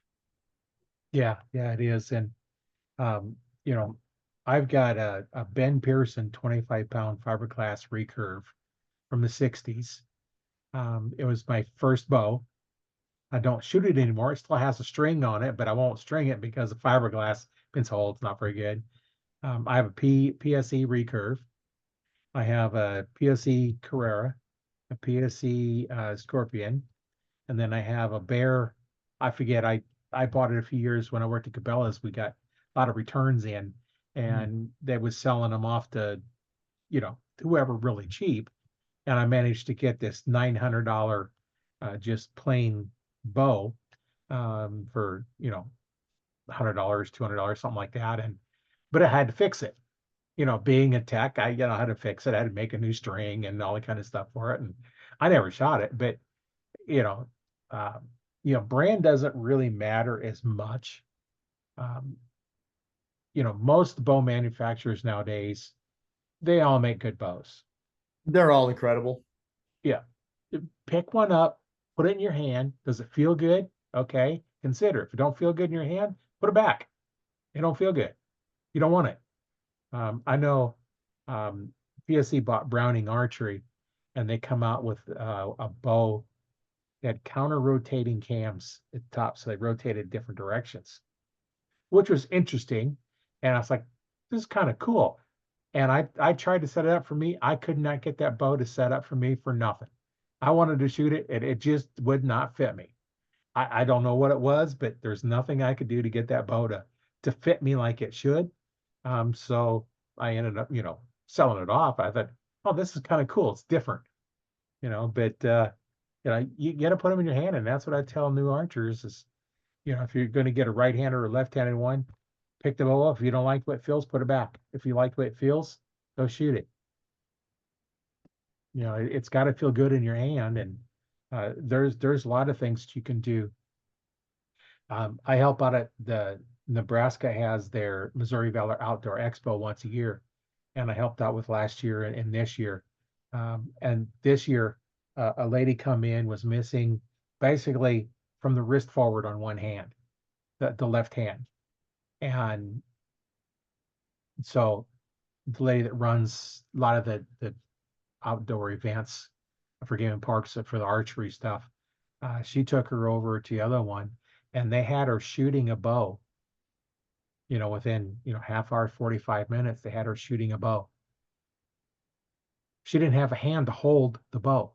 Yeah, yeah, it is. And um, you know, I've got a Ben Pearson 25-pound fiberglass recurve from the 60s. It was my first bow. I don't shoot it anymore. It still has a string on it, but I won't string it because the fiberglass pins hole. It's not very good. I have a PSE recurve. I have a PSE Carrera, a PSE Scorpion, and then I have a Bear. I forget. I bought it a few years when I worked at Cabela's. We got a lot of returns in, and they was selling them off to whoever really cheap. And I managed to get this $900 just plain bow for $100, $200, something like that. But I had to fix it. Being a tech, I had to fix it. I had to make a new string and all that kind of stuff for it. And I never shot it, but you know, um, brand doesn't really matter as much. Um, most bow manufacturers nowadays, they all make good bows. They're all incredible. Yeah. Pick one up, put it in your hand. Does it feel good? Okay. Consider. If it don't feel good in your hand, put it back. It don't feel good. You don't want it. I know PSC bought Browning Archery, and they come out with a bow that had counter rotating cams at the top, so they rotated different directions, which was interesting. And I was like, this is kind of cool. And I tried to set it up for me. I could not get that bow to set up for me for nothing. I wanted to shoot it, and it just would not fit me. I don't know what it was, but there's nothing I could do to get that bow to fit me like it should. So I ended up, selling it off. I thought, oh, this is kind of cool. It's different. but you got to put them in your hand. And that's what I tell new archers is, if you're going to get a right-handed or left-handed one, pick the bow up. If you don't like what it feels, put it back. If you like what it feels, go shoot it. It's got to feel good in your hand. And there's a lot of things you can do. I help out at Nebraska has their Missouri Valor Outdoor Expo once a year, and I helped out with last year and this year. And this year, a lady come in was missing basically from the wrist forward on one hand, the left hand, and so the lady that runs a lot of the outdoor events for game and parks for the archery stuff, she took her over to the other one, and they had her shooting a bow. Within half hour, 45 minutes, they had her shooting a bow. She didn't have a hand to hold the bow.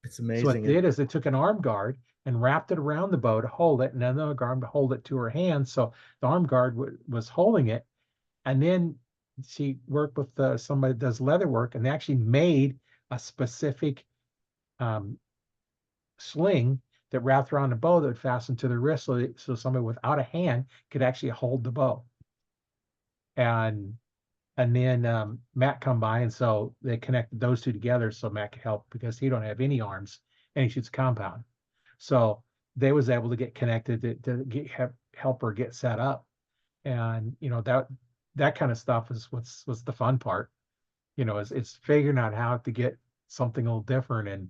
It's So what amazing. they did is they took an arm guard and wrapped it around the bow to hold it, and another arm to hold it to her hand. So the arm guard was holding it, and then she worked with somebody that does leather work, and they actually made a specific sling that wrapped around the bow that would fasten to the wrist, so somebody without a hand could actually hold the bow. And then Matt come by, and so they connected those two together so Matt could help because he don't have any arms and he shoots compound. So they was able to get connected to help her get set up. And that kind of stuff is what's the fun part. It's figuring out how to get something a little different. And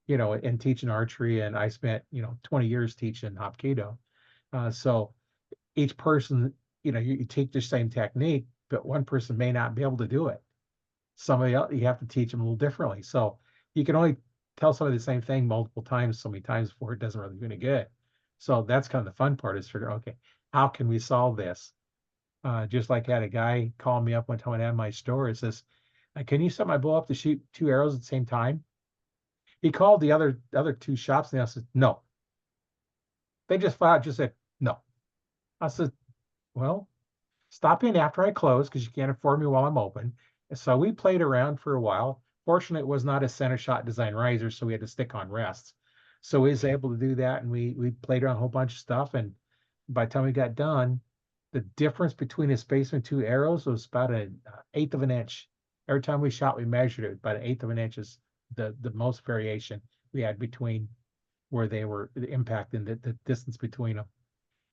in teaching archery, and I spent 20 years teaching Hapkido. So each person, you teach the same technique, but one person may not be able to do it. Somebody else, you have to teach them a little differently. So you can only tell somebody the same thing multiple times, so many times before it doesn't really do any good. So that's kind of the fun part is figure, okay, how can we solve this? Just like I had a guy call me up one time at my store. It says, can you set my bow up to shoot two arrows at the same time? He called the other two shops and I said, no. They just flat out just said, no. I said, well, stop in after I close because you can't afford me while I'm open. And so we played around for a while. Fortunately, it was not a center shot design riser, so we had to stick on rests. So we was able to do that, and we played around a whole bunch of stuff. And by the time we got done, the difference between his space and two arrows was about an eighth of an inch. Every time we shot, we measured it. About an eighth of an inch is the most variation we had between where they were the impact and the distance between them.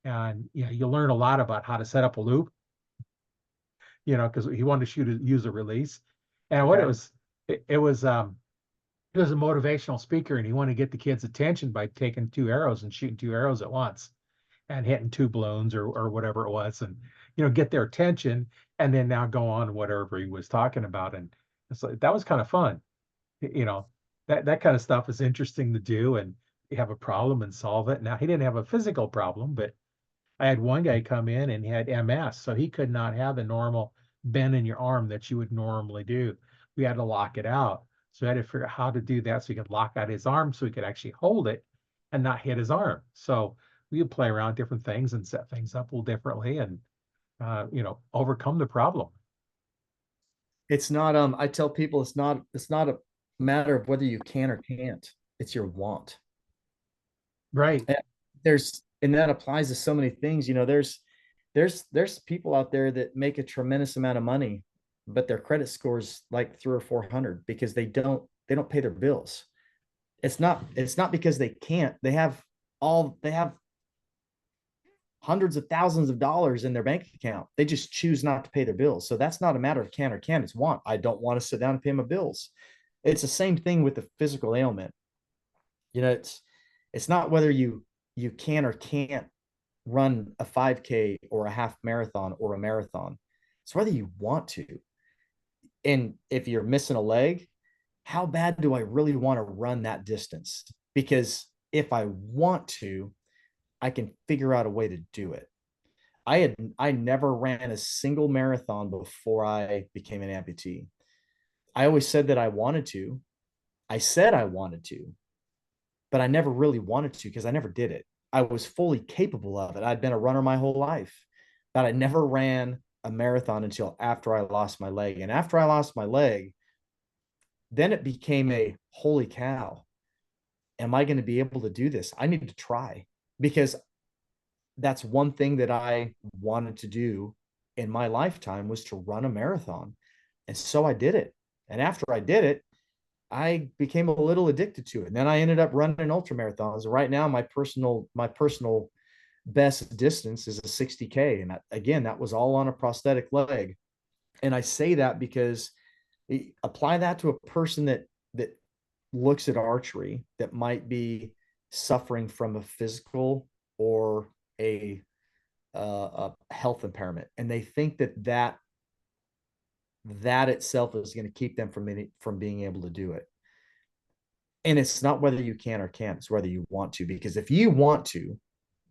And you learn a lot about how to set up a loop, because he wanted to use a release. And what it was a motivational speaker, and he wanted to get the kids' attention by taking two arrows and shooting two arrows at once and hitting two balloons or whatever it was, and get their attention, and then now go on whatever he was talking about. And so that was kind of fun. That kind of stuff is interesting to do, and you have a problem and solve it. Now he didn't have a physical problem, but I had one guy come in and he had MS, so he could not have the normal bend in your arm that you would normally do. We had to lock it out. So I had to figure out how to do that so he could lock out his arm so he could actually hold it and not hit his arm. So we would play around different things and set things up a little differently and overcome the problem. It's not I tell people it's not a matter of whether you can or can't. It's your want. Right. And that applies to so many things. There's people out there that make a tremendous amount of money, but their credit scores like 300 or 400 because they don't pay their bills. It's not because they can't. They have hundreds of thousands of dollars in their bank account. They just choose not to pay their bills. So that's not a matter of can or can't. It's want. I don't want to sit down and pay my bills. It's the same thing with the physical ailment. It's not whether you can or can't run a 5K or a half marathon or a marathon. It's whether you want to. And if you're missing a leg, how bad do I really want to run that distance? Because if I want to, I can figure out a way to do it. I never ran a single marathon before I became an amputee. I always said that I wanted to. I said I wanted to, but I never really wanted to because I never did it. I was fully capable of it. I'd been a runner my whole life, but I never ran a marathon until after I lost my leg. And after I lost my leg, then it became a holy cow. Am I going to be able to do this? I need to try, because that's one thing that I wanted to do in my lifetime, was to run a marathon. And so I did it. And after I did it, I became a little addicted to it. And then I ended up running ultra marathons. Right now, my personal best distance is a 60K. And again, that was all on a prosthetic leg. And I say that because apply that to a person that looks at archery, that might be suffering from a physical or a health impairment, and they think that itself is going to keep them from being able to do it. And it's not whether you can or can't, it's whether you want to. Because if you want to,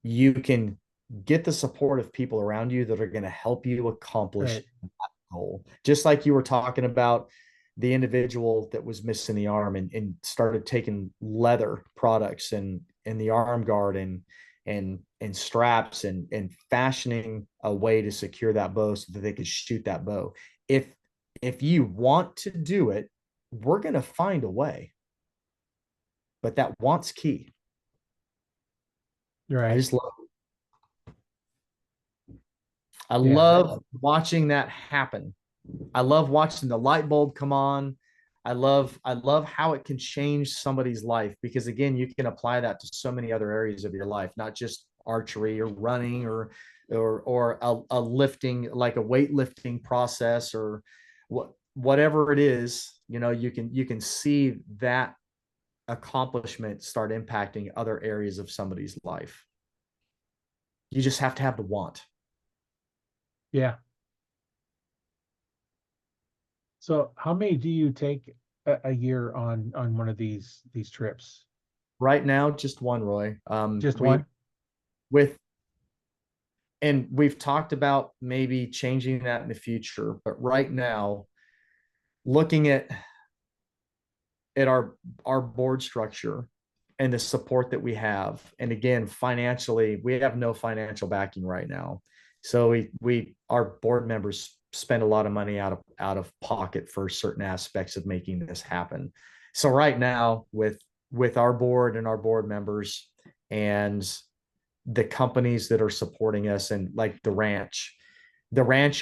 you can get the support of people around you that are going to help you accomplish Right. that goal. Just like you were talking about the individual that was missing the arm, and started taking leather products and the arm guard and straps and fashioning a way to secure that bow so that they could shoot that bow. If you want to do it, we're going to find a way. But that want's key. I Right. just love I Yeah. love watching that happen. I love watching the light bulb come on. I love how it can change somebody's life, because again, you can apply that to so many other areas of your life, not just archery or running or a lifting, like a weightlifting process, or whatever it is. You can see that accomplishment start impacting other areas of somebody's life. You just have to have the want. Yeah. So how many do you take a year on one of these trips? Right now, just one, Roy. Just We one? with and we've talked about maybe changing that in the future, but right now, looking at our board structure and the support that we have, and again, financially, we have no financial backing right now. So our board members spend a lot of money out of pocket for certain aspects of making this happen. So right now, with our board and our board members and the companies that are supporting us, and like the ranch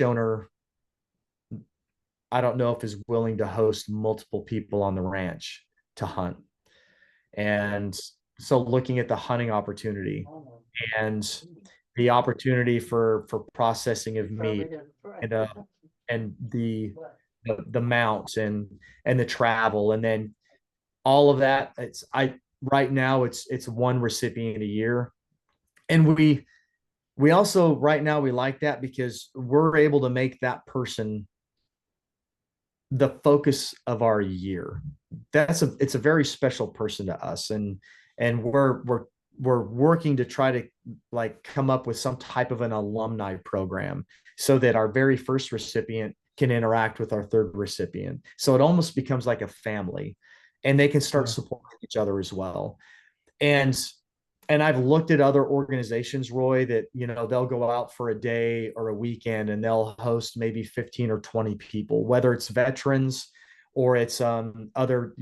owner, I don't know if is willing to host multiple people on the ranch to hunt. And so looking at the hunting opportunity and the opportunity for processing of meat, and and the mount and the travel, and then all of that, it's I right now it's one recipient a year. And we also, right now, we like that because we're able to make that person the focus of our year. It's a very special person to us. And we're working to try to like come up with some type of an alumni program, so that our very first recipient can interact with our third recipient, so it almost becomes like a family, and they can start Yeah. supporting each other as well. And and I've looked at other organizations, Roy, that they'll go out for a day or a weekend, and they'll host maybe 15 or 20 people, whether it's veterans or it's other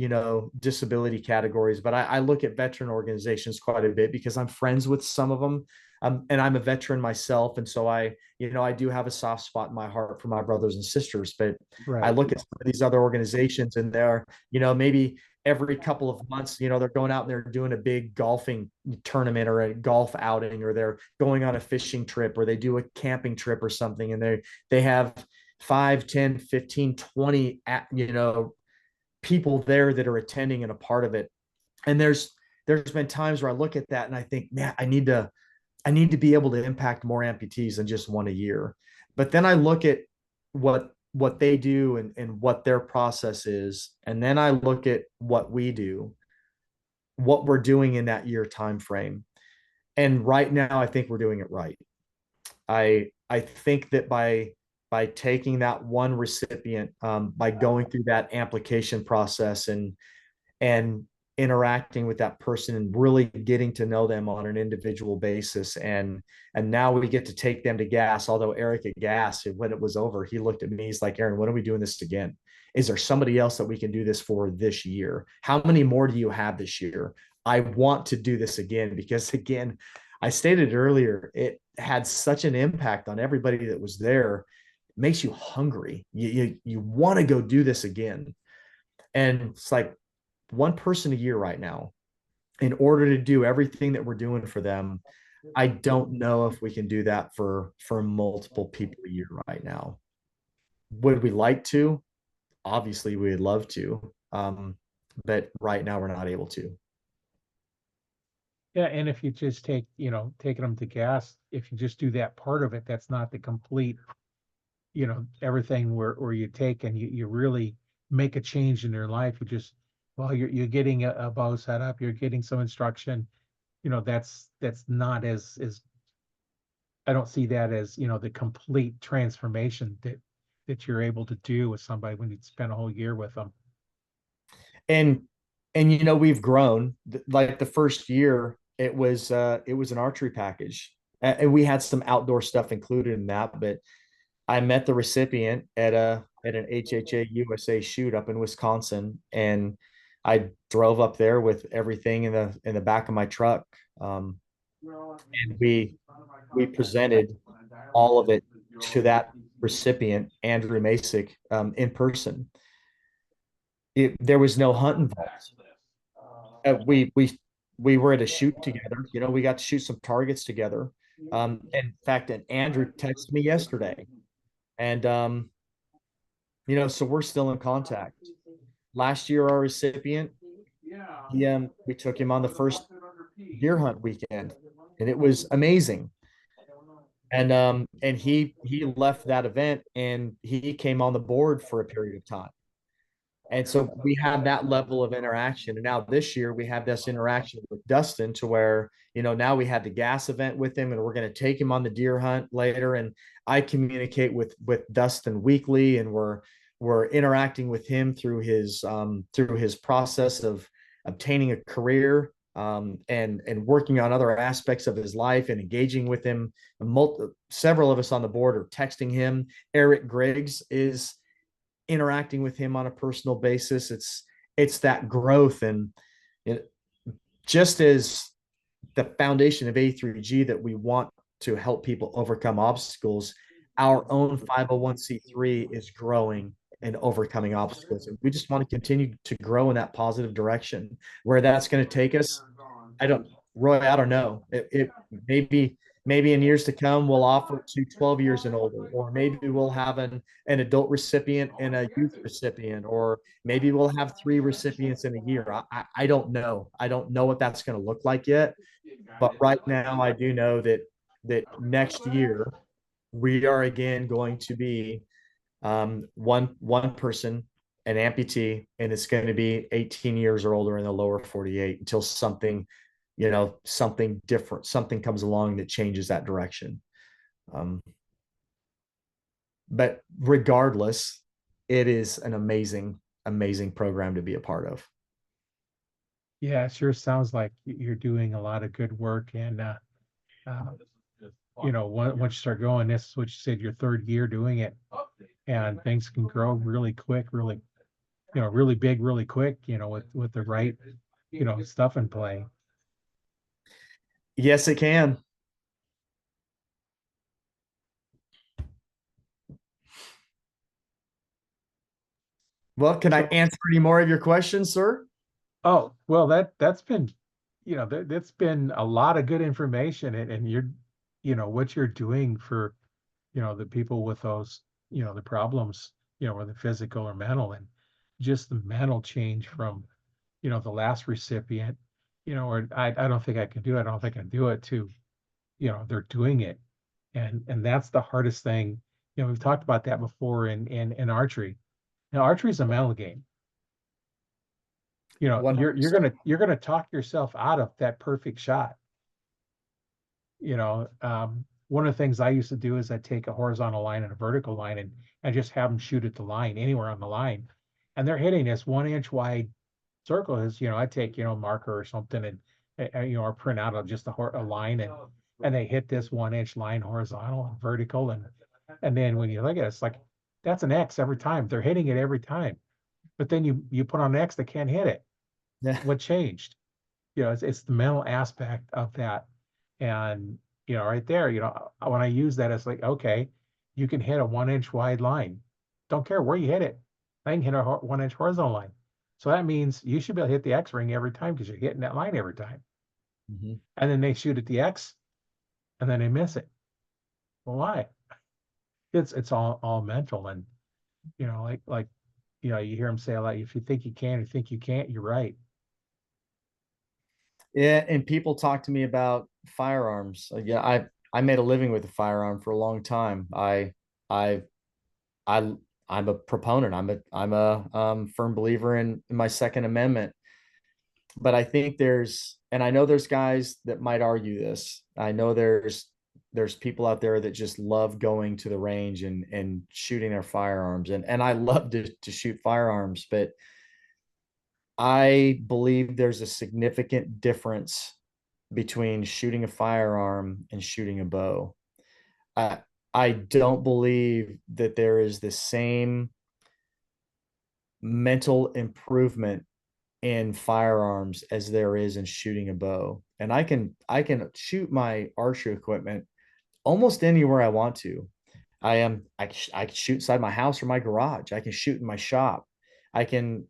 disability categories. But I look at veteran organizations quite a bit because I'm friends with some of them, and I'm a veteran myself, and so I do have a soft spot in my heart for my brothers and sisters. But I Right. look at some of these other organizations, and they're maybe every couple of months, they're going out and they're doing a big golfing tournament or a golf outing, or they're going on a fishing trip, or they do a camping trip or something. And they have 5, 10, 15, 20, people there that are attending and a part of it. And there's been times where I look at that and I think, man, I need to be able to impact more amputees than just one a year. But then I look at what they do and what their process is, and then I look at what we do, what we're doing in that year time frame. And right now, I think we're doing it right. I think that by taking that one recipient, by going through that application process and interacting with that person and really getting to know them on an individual basis. And now we get to take them to gas. Although Eric at gas, when it was over, he looked at me, he's like, Aaron, when are we doing this again? Is there somebody else that we can do this for this year? How many more do you have this year? I want to do this again, because again, I stated earlier, it had such an impact on everybody that was there. It makes you hungry. You want to go do this again. And it's like one person a year right now, in order to do everything that we're doing for them. I don't know if we can do that for multiple people a year right now. Would we like to? Obviously, we'd love to. But right now we're not able to. Yeah, and if you just take, taking them to gas, if you just do that part of it, that's not the complete, everything where you take and you really make a change in their life. You just, well, you're getting a bow set up, you're getting some instruction, that's not as I don't see that as, the complete transformation that you're able to do with somebody when you spend a whole year with them. And we've grown. Like the first year, it was an archery package, and we had some outdoor stuff included in that. But I met the recipient at an HHA USA shoot up in Wisconsin, and I drove up there with everything in the back of my truck, and we presented all of it to that recipient, Andrew Masick, in person. There was no hunt involved. We were at a shoot together. We got to shoot some targets together. In fact, and Andrew texted me yesterday, and so we're still in contact. Last year, our recipient, we took him on the first deer hunt weekend, and it was amazing. And he left that event, and he came on the board for a period of time. And so we had that level of interaction. And now this year we have this interaction with Dustin, to where, now we had the gas event with him, and we're going to take him on the deer hunt later. And I communicate with Dustin weekly, and we're interacting with him through his process of obtaining a career, and working on other aspects of his life, and engaging with him. Several of us on the board are texting him. Eric Griggs is interacting with him on a personal basis. It's that growth. And just as the foundation of A3G, that we want to help people overcome obstacles, our own 501c3 is growing and overcoming obstacles. And we just want to continue to grow in that positive direction. Where that's going to take us, I don't know. It maybe in years to come, we'll offer to 12 years and older, or maybe we'll have an adult recipient and a youth recipient, or maybe we'll have 3 recipients in a year. I don't know. I don't know what that's going to look like yet. But right now, I do know that next year we are again going to be one person, an amputee, and it's going to be 18 years or older in the lower 48, until something different, something comes along that changes that direction. But regardless, it is an amazing program to be a part of. Yeah, it sure sounds like you're doing a lot of good work. And once you start going, this is what you said, your 3rd year doing it, and things can grow really quick, really big, really quick, with the right, stuff in play. Yes, it can. Well, can I answer any more of your questions, sir? Oh, well, that's been, that's been a lot of good information, and you're, what you're doing for, the people with those, the problems, whether physical or mental, and just the mental change from, the last recipient, or I don't think I can do it. I don't think I can do it, to, they're doing it. And that's the hardest thing. We've talked about that before in archery. Now, archery is a mental game. You're 100%. you're gonna talk yourself out of that perfect shot. One of the things I used to do is I'd take a horizontal line and a vertical line, and just have them shoot at the line, anywhere on the line, and they're hitting this 1 inch wide circle is, I take, a marker or something and, or print out of just a line and they hit this 1 inch line horizontal and vertical. And then when you look at it, it's like, that's an X every time. They're hitting it every time. But then you put on an X, they can't hit it. Yeah. What changed? It's the mental aspect of that. And, right there, when I use that, it's like, okay, you can hit a 1 inch wide line. Don't care where you hit it. I can hit a 1 inch horizontal line. So that means you should be able to hit the X ring every time because you're hitting that line every time. Mhm. And then they shoot at the X and then they miss it. Well, why? It's all mental. And, you hear them say a lot, if you think you can, you think you can't, you're right. Yeah, and people talk to me about firearms. Yeah, I made a living with a firearm for a long time. I I I'm a proponent. I'm a firm believer in my Second Amendment. But I think and I know there's guys that might argue this. I know there's people out there that just love going to the range and shooting their firearms, and I love to shoot firearms, but I believe there's a significant difference between shooting a firearm and shooting a bow. I I don't believe that there is the same mental improvement in firearms as there is in shooting a bow. And I can shoot my archery equipment almost anywhere I want to. I can shoot inside my house or my garage. I can shoot in my shop. I can,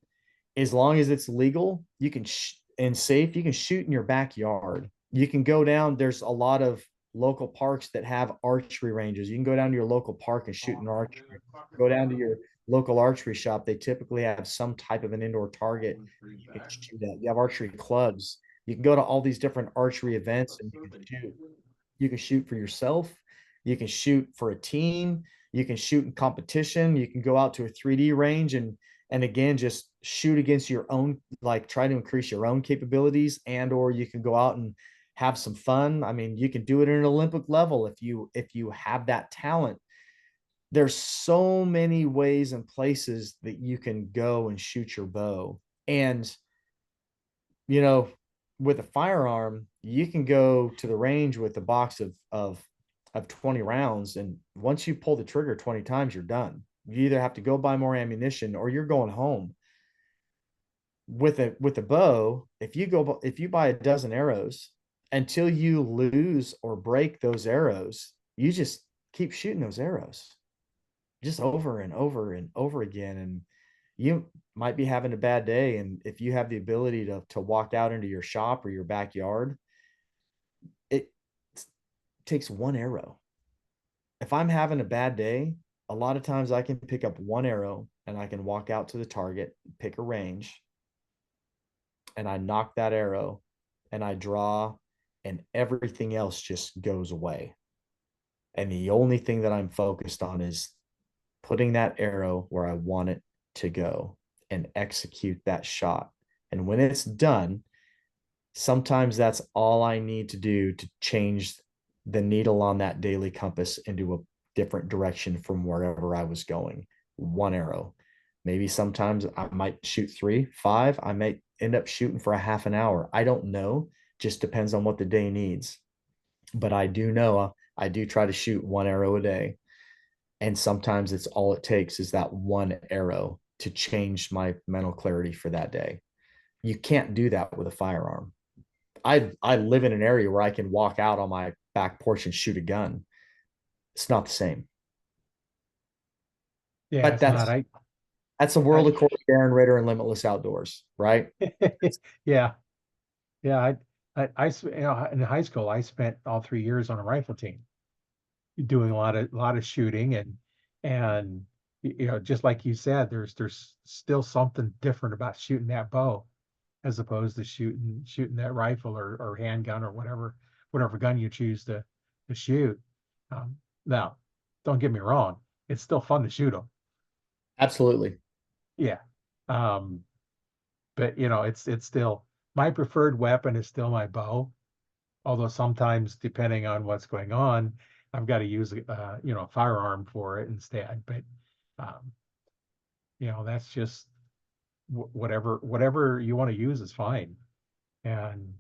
as long as it's legal, you can and safe, you can shoot in your backyard. You can go down. There's a lot of local parks that have archery ranges. You can go down to your local park and shoot an archery. Go down to your local archery shop. They typically have some type of an indoor target you can shoot at. You have archery clubs. You can go to all these different archery events and you can shoot. You can shoot for yourself. You can shoot for a team. You can shoot in competition. You can go out to a 3D range and again just shoot against your own, like try to increase your own capabilities, and or you can go out and have some fun. I mean, you can do it at an Olympic level if you have that talent. There's so many ways and places that you can go and shoot your bow. And you know, with a firearm, you can go to the range with a box of 20 rounds, and once you pull the trigger 20 times, you're done. You either have to go buy more ammunition or you're going home. With a bow, if you buy a dozen arrows, until you lose or break those arrows, you just keep shooting those arrows just over and over and over again. And you might be having a bad day, and if you have the ability to walk out into your shop or your backyard, it takes one arrow. If I'm having a bad day, a lot of times I can pick up one arrow and I can walk out to the target, pick a range, and I knock that arrow and I draw, and everything else just goes away. And the only thing that I'm focused on is putting that arrow where I want it to go and execute that shot. And when it's done, sometimes that's all I need to do to change the needle on that daily compass into a different direction from wherever I was going. One arrow. Maybe sometimes I might shoot 3, 5. I might end up shooting for a half an hour. I don't know. Just depends on what the day needs. But I do know I do try to shoot one arrow a day. And sometimes it's all it takes is that one arrow to change my mental clarity for that day. You can't do that with a firearm. I live in an area where I can walk out on my back porch and shoot a gun. It's not the same. Yeah, But it's not. that's a world I, according to Aaron Ritter and Limitless Outdoors, right? yeah, yeah. In high school, I spent all 3 years on a rifle team, doing a lot of shooting and just like you said, there's still something different about shooting that bow as opposed to shooting that rifle or handgun or whatever gun you choose to shoot. Now, don't get me wrong, it's still fun to shoot them. Absolutely. Yeah. Um, but it's still my preferred weapon is still my bow. Although sometimes, depending on what's going on, I've got to use a firearm for it instead. But um, that's just whatever you want to use is fine. And,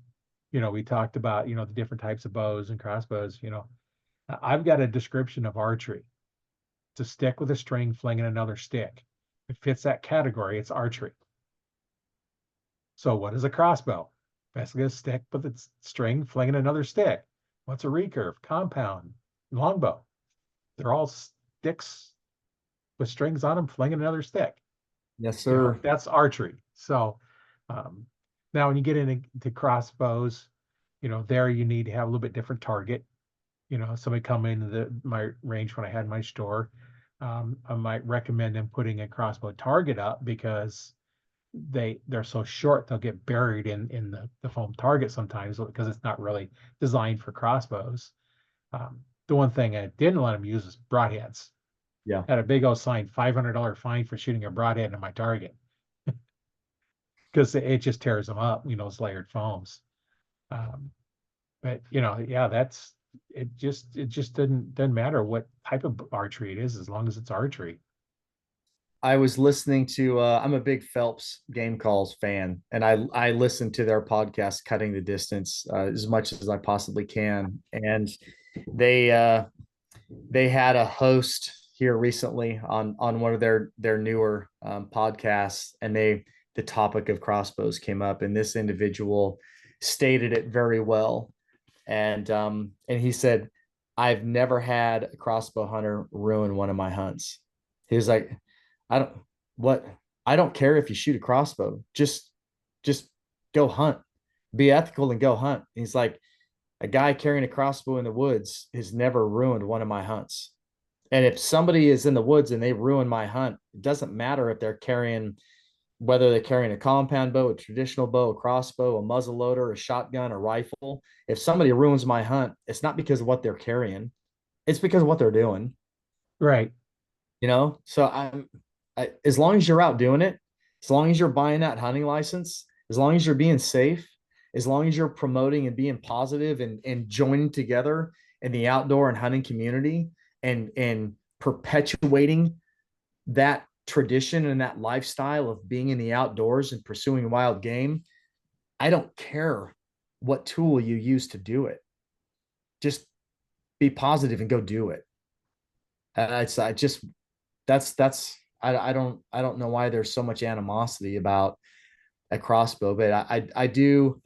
we talked about, the different types of bows and crossbows. I've got a description of archery. It's a stick with a string flinging another stick. It fits that category. It's archery. So what is a crossbow? Basically a stick with its string flinging another stick. What's a recurve? Compound, longbow. They're all sticks with strings on them flinging another stick. Yes, sir. That's archery. So um, now when you get into crossbows, there you need to have a little bit different target. Somebody come into my range when I had my store, I might recommend them putting a crossbow target up because they're so short they'll get buried in the foam target sometimes because it's not really designed for crossbows. The one thing I didn't let them use is broadheads. Yeah. Had a big old sign, $500 fine for shooting a broadhead into my target because it just tears them up, those layered foams. Um, but yeah, it just doesn't matter what type of archery it is as long as it's archery. I was listening to I'm a big Phelps game calls fan, and I listen to their podcast Cutting the Distance as much as I possibly can. And they they had a host here recently on one of their newer podcasts, and the topic of crossbows came up, and this individual stated it very well. And he said, I've never had a crossbow hunter ruin one of my hunts. He was like, I don't what I don't care if you shoot a crossbow. Just go hunt. Be ethical and go hunt. He's like, a guy carrying a crossbow in the woods has never ruined one of my hunts. And if somebody is in the woods and they ruin my hunt, it doesn't matter if they're carrying, whether they're carrying a compound bow, a traditional bow, a crossbow, a muzzle loader, a shotgun, a rifle. If somebody ruins my hunt, it's not because of what they're carrying. It's because of what they're doing. Right. So as long as you're out doing it, as long as you're buying that hunting license, as long as you're being safe, as long as you're promoting and being positive and joining together in the outdoor and hunting community and perpetuating that tradition and that lifestyle of being in the outdoors and pursuing wild game, I don't care what tool you use to do it. Just be positive and go do it. It's I just that's I don't know why there's so much animosity about a crossbow, but I do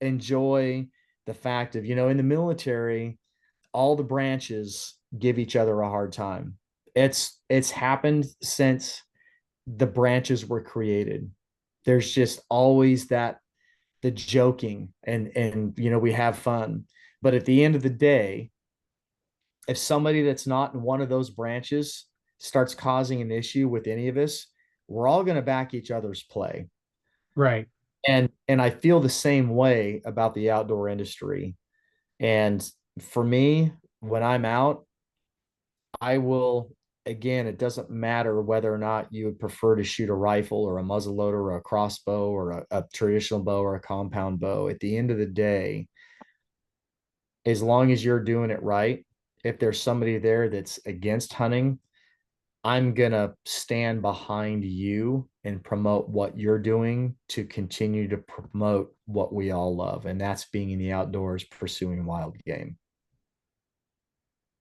enjoy the fact of, in the military, all the branches give each other a hard time. It's happened since the branches were created. There's just always the joking and we have fun. But at the end of the day, if somebody that's not in one of those branches starts causing an issue with any of us, we're all going to back each other's play. Right. And I feel the same way about the outdoor industry. And for me, when I'm out, I will, again, it doesn't matter whether or not you would prefer to shoot a rifle or a muzzleloader or a crossbow or a traditional bow or a compound bow. At the end of the day, as long as you're doing it right, if there's somebody there that's against hunting, I'm going to stand behind you and promote what you're doing to continue to promote what we all love. And that's being in the outdoors, pursuing wild game.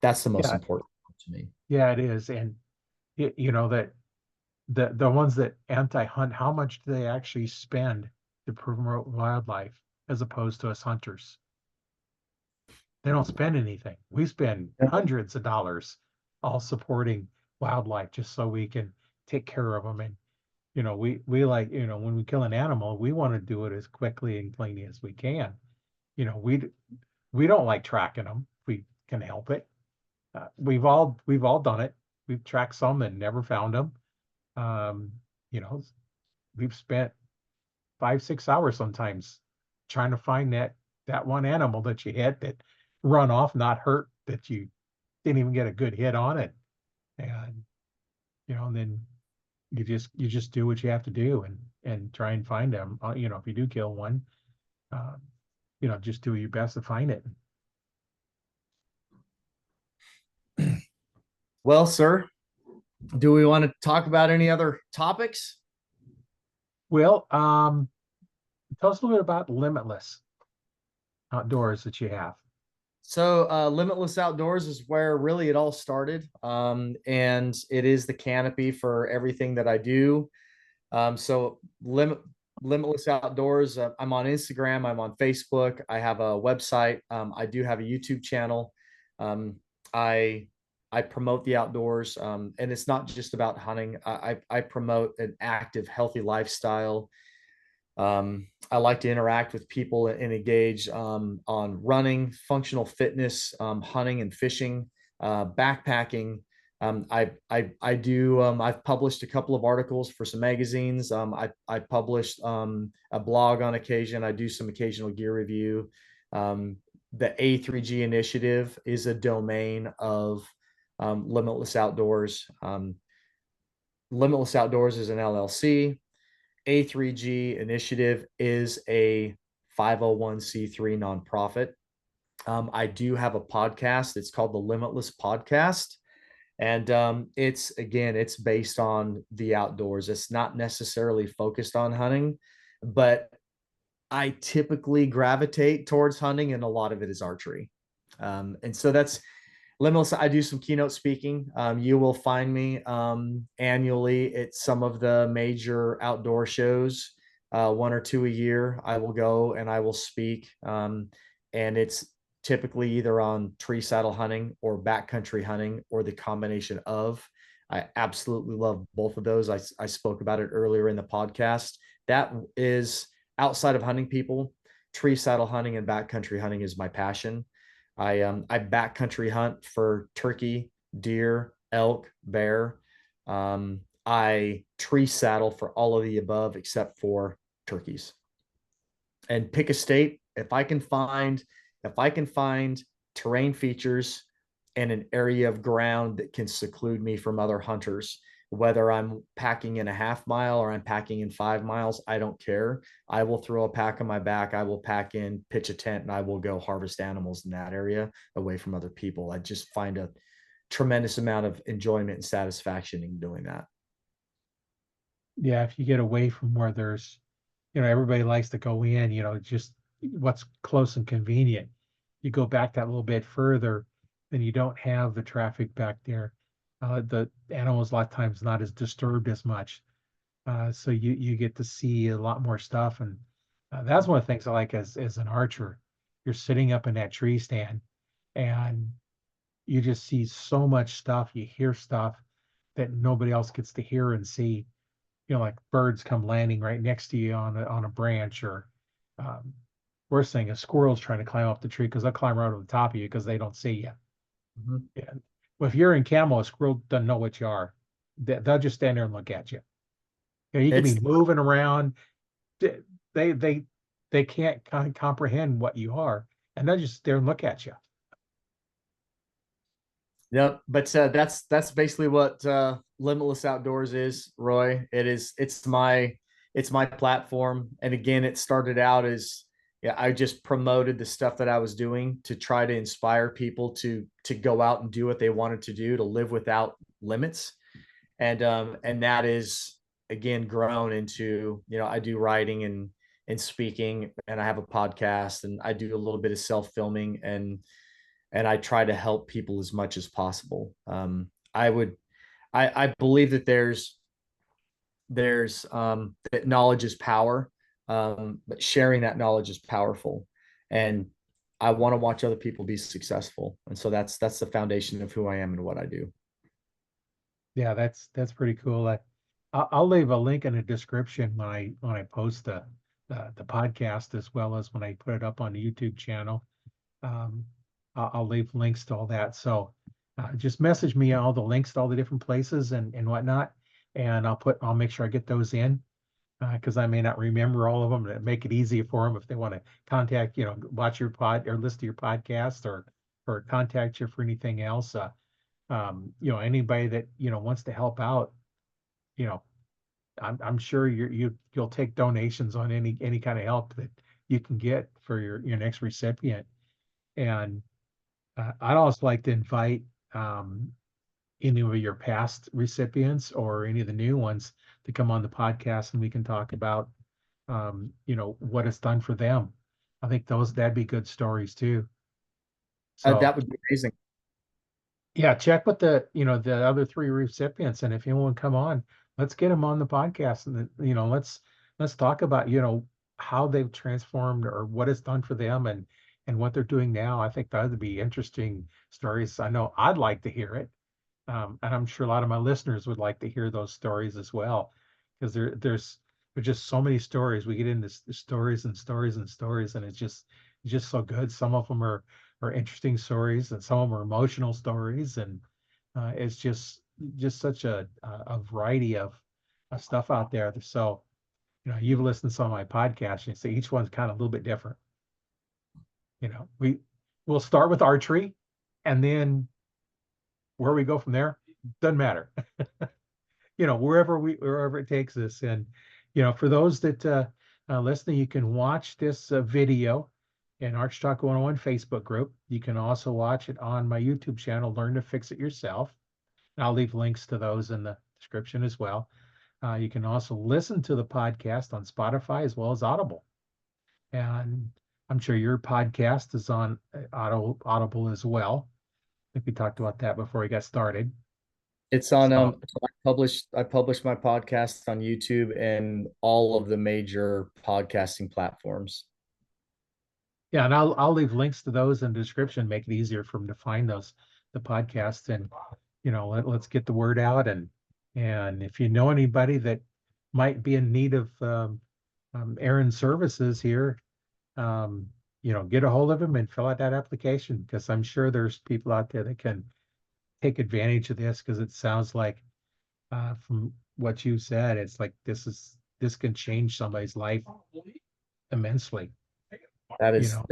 That's the most Yeah. important to me. Yeah, it is. And that the ones that anti-hunt, how much do they actually spend to promote wildlife as opposed to us hunters? They don't spend anything. We spend hundreds of dollars all supporting wildlife just so we can take care of them. And we like, when we kill an animal, we want to do it as quickly and cleanly as we can. You know, we don't like tracking them if we can help it. We've all done it. We've tracked some and never found them. Um, you know, we've spent 5, 6 hours sometimes trying to find that one animal that you hit that run off, not hurt, that you didn't even get a good hit on it. And and then you just do what you have to do and try and find them. If you do kill one, um, just do your best to find it. Well, sir, do we want to talk about any other topics? Well, tell us a little bit about Limitless outdoors that you have. So, Limitless Outdoors is where really it all started. And it is the canopy for everything that I do. So, Limitless Outdoors, I'm on Instagram, I'm on Facebook, I have a website, I do have a YouTube channel. Um, I I promote the outdoors, and it's not just about hunting. I promote an active, healthy lifestyle. I like to interact with people and engage on running, functional fitness, hunting and fishing, backpacking. I do. I've published a couple of articles for some magazines. I published a blog on occasion. I do some occasional gear review. The A3G Initiative is a domain of Limitless Outdoors. Limitless Outdoors is an LLC. A3G Initiative is a 501c3 nonprofit. I do have a podcast. It's called the Limitless Podcast. And it's based on the outdoors. It's not necessarily focused on hunting, but I typically gravitate towards hunting, and a lot of it is archery. And so that's Limitless. I do some keynote speaking. You will find me annually at some of the major outdoor shows, one or two a year. I will go and I will speak. And it's typically either on tree saddle hunting or backcountry hunting or the combination of. I absolutely love both of those. I spoke about it earlier in the podcast. That is outside of hunting people, tree saddle hunting and backcountry hunting is my passion. I backcountry hunt for turkey, deer, elk, bear. I tree saddle for all of the above except for turkeys. And pick a state. If I can find terrain features and an area of ground that can seclude me from other hunters, whether I'm packing in a half mile or I'm packing in 5 miles, I don't care. I will throw a pack on my back. I will pack in, pitch a tent, and I will go harvest animals in that area away from other people. I just find a tremendous amount of enjoyment and satisfaction in doing that. Yeah, if you get away from where there's, everybody likes to go in, just what's close and convenient. You go back that little bit further, then you don't have the traffic back there. The animals a lot of times not as disturbed as much. So you get to see a lot more stuff. And that's one of the things I like as an archer. You're sitting up in that tree stand and you just see so much stuff. You hear stuff that nobody else gets to hear and see. Like birds come landing right next to you on a branch, or um, worst thing, a squirrel's trying to climb up the tree because they'll climb right over the top of you because they don't see you. Mhm. Yeah. Well, if you're in camo, a squirrel doesn't know what you are. They'll just stand there and look at you. You can be It's moving around. They they they can't comprehend what you are, and they'll just stare and look at you. Yep, but that's basically what Limitless Outdoors is, Roy. It's my platform, and again, it started out as yeah, I just promoted the stuff that I was doing to try to inspire people to go out and do what they wanted to do, to live without limits, and that is again grown into I do writing and speaking, and I have a podcast, and I do a little bit of self filming and I try to help people as much as possible. I believe that there's that knowledge is power, but sharing that knowledge is powerful, and I want to watch other people be successful, and so that's the foundation of who I am and what I do. Yeah, that's pretty cool. I'll leave a link in the description when I post the podcast, as well as when I put it up on the YouTube channel. Um, I'll leave links to all that. So just message me all the links to all the different places and whatnot, and I'll make sure I get those in because I may not remember all of them. To make it easier for them if they want to contact, watch your pod or listen to your podcast or contact you for anything else. Anybody that wants to help out, you know, I'm sure you'll take donations on any kind of help that you can get for your next recipient. And I'd also like to invite any of your past recipients or any of the new ones to come on the podcast and we can talk about, what it's done for them. I think that'd be good stories too. So That would be amazing. yeah, check with the other three recipients, and if anyone come on, let's get them on the podcast, and let's talk about how they've transformed or what it's done for them, and what they're doing now. I think that would be interesting stories. I know I'd like to hear it, and I'm sure a lot of my listeners would like to hear those stories as well, because there's just so many stories. We get into stories and stories and stories, and it's just so good. Some of them are interesting stories, and some of them are emotional stories, and it's just such a variety of stuff out there. So you've listened to some of my podcasts, and you see each one's kind of a little bit different. We'll start with archery, and then where we go from there doesn't matter. Wherever it takes us. And for those that listening, you can watch this video in Arch Talk 101 Facebook group. You can also watch it on my YouTube channel, Learn to Fix It Yourself. And I'll leave links to those in the description as well. You can also listen to the podcast on Spotify as well as Audible. And I'm sure your podcast is on Audible as well. I think we talked about that before we got started. It's on So so I published my podcast on YouTube and all of the major podcasting platforms. yeah, and I'll leave links to those in the description, make it easier for them to find the podcast, and let's get the word out, and if you know anybody that might be in need of Aaron's services here, get a hold of him and fill out that application, because I'm sure there's people out there that can take advantage of this, because it sounds like from what you said, it's like this can change somebody's life immensely. That You is know,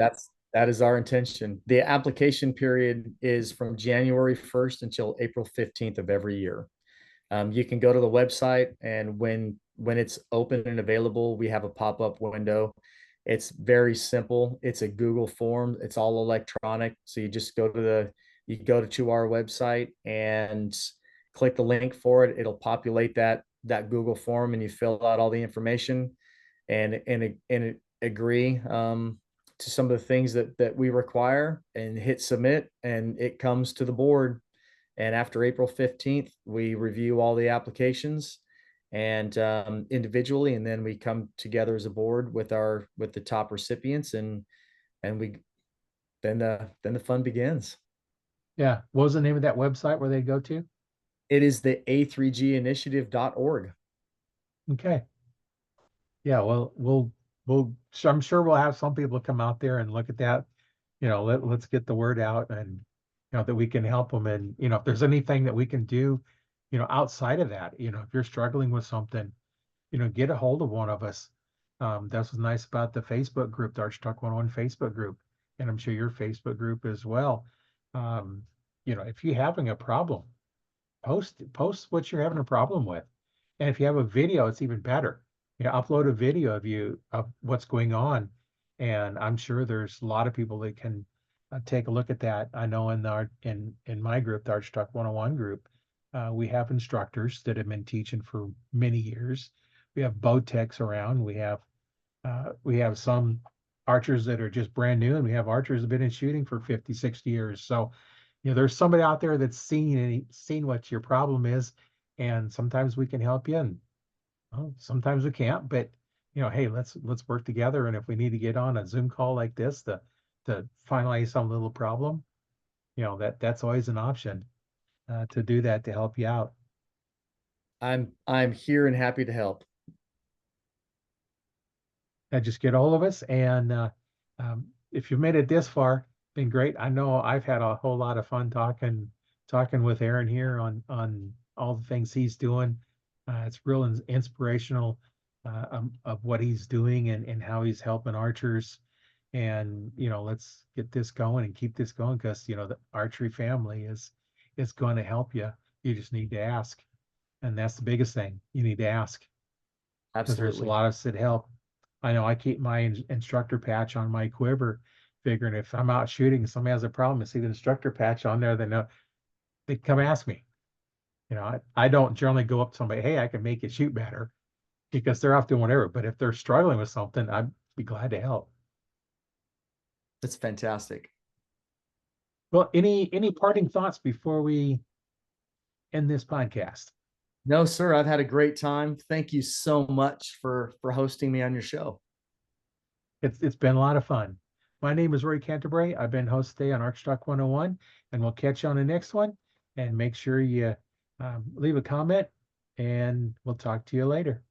that is our intention. The application period is from January 1st until April 15th of every year. You can go to the website, and when it's open and available, we have a pop-up window. It's very simple. It's a Google form. It's all electronic. So you go to our website and click the link for it. It'll populate that Google form, and you fill out all the information and agree to some of the things that we require, and hit submit, and it comes to the board. And after April 15th, we review all the applications and individually, and then we come together as a board with the top recipients, and we then the fun begins. yeah. What was the name of that website where they go to? It is the A3G Initiative.org. Okay. Yeah, well, so I'm sure we'll have some people come out there and look at that. Let's get the word out, and that we can help them. And if there's anything that we can do, outside of that, if you're struggling with something, get a hold of one of us. That's what's nice about the Facebook group, the Arch Talk 101 Facebook group, and I'm sure your Facebook group as well. Um, if you're having a problem, post what you're having a problem with. And if you have a video, it's even better. Upload a video of what's going on. And I'm sure there's a lot of people that can take a look at that. I know in my group, the Arch Talk 101 group, we have instructors that have been teaching for many years. We have bow techs around. We have some archers that are just brand new, and we have archers that have been in shooting for 50, 60 years. So there's somebody out there that's seen what your problem is, and sometimes we can help you, and well, sometimes we can't. But hey, let's work together. And if we need to get on a Zoom call like this to finalize some little problem, that's always an option to do that, to help you out. I'm here and happy to help. Just get a hold of us, and if you've made it this far, been great. I know I've had a whole lot of fun talking with Aaron here on all the things he's doing. It's real inspirational of what he's doing, and how he's helping archers. And let's get this going and keep this going, because the archery family is going to help you. You just need to ask, and that's the biggest thing. You need to ask, because there's a Absolutely. lot of us that help. I know I keep my instructor patch on my quiver, figuring if I'm out shooting and somebody has a problem and see the instructor patch on there, they know they come ask me. I don't generally go up to somebody, hey, I can make you shoot better, because they're off doing whatever. But if they're struggling with something, I'd be glad to help. That's fantastic. Well, any parting thoughts before we end this podcast? No, sir. I've had a great time. Thank you so much for hosting me on your show. It's been a lot of fun. My name is Roy Canterbury. I've been host today on Archery Talk 101, and we'll catch you on the next one. And make sure you leave a comment, and we'll talk to you later.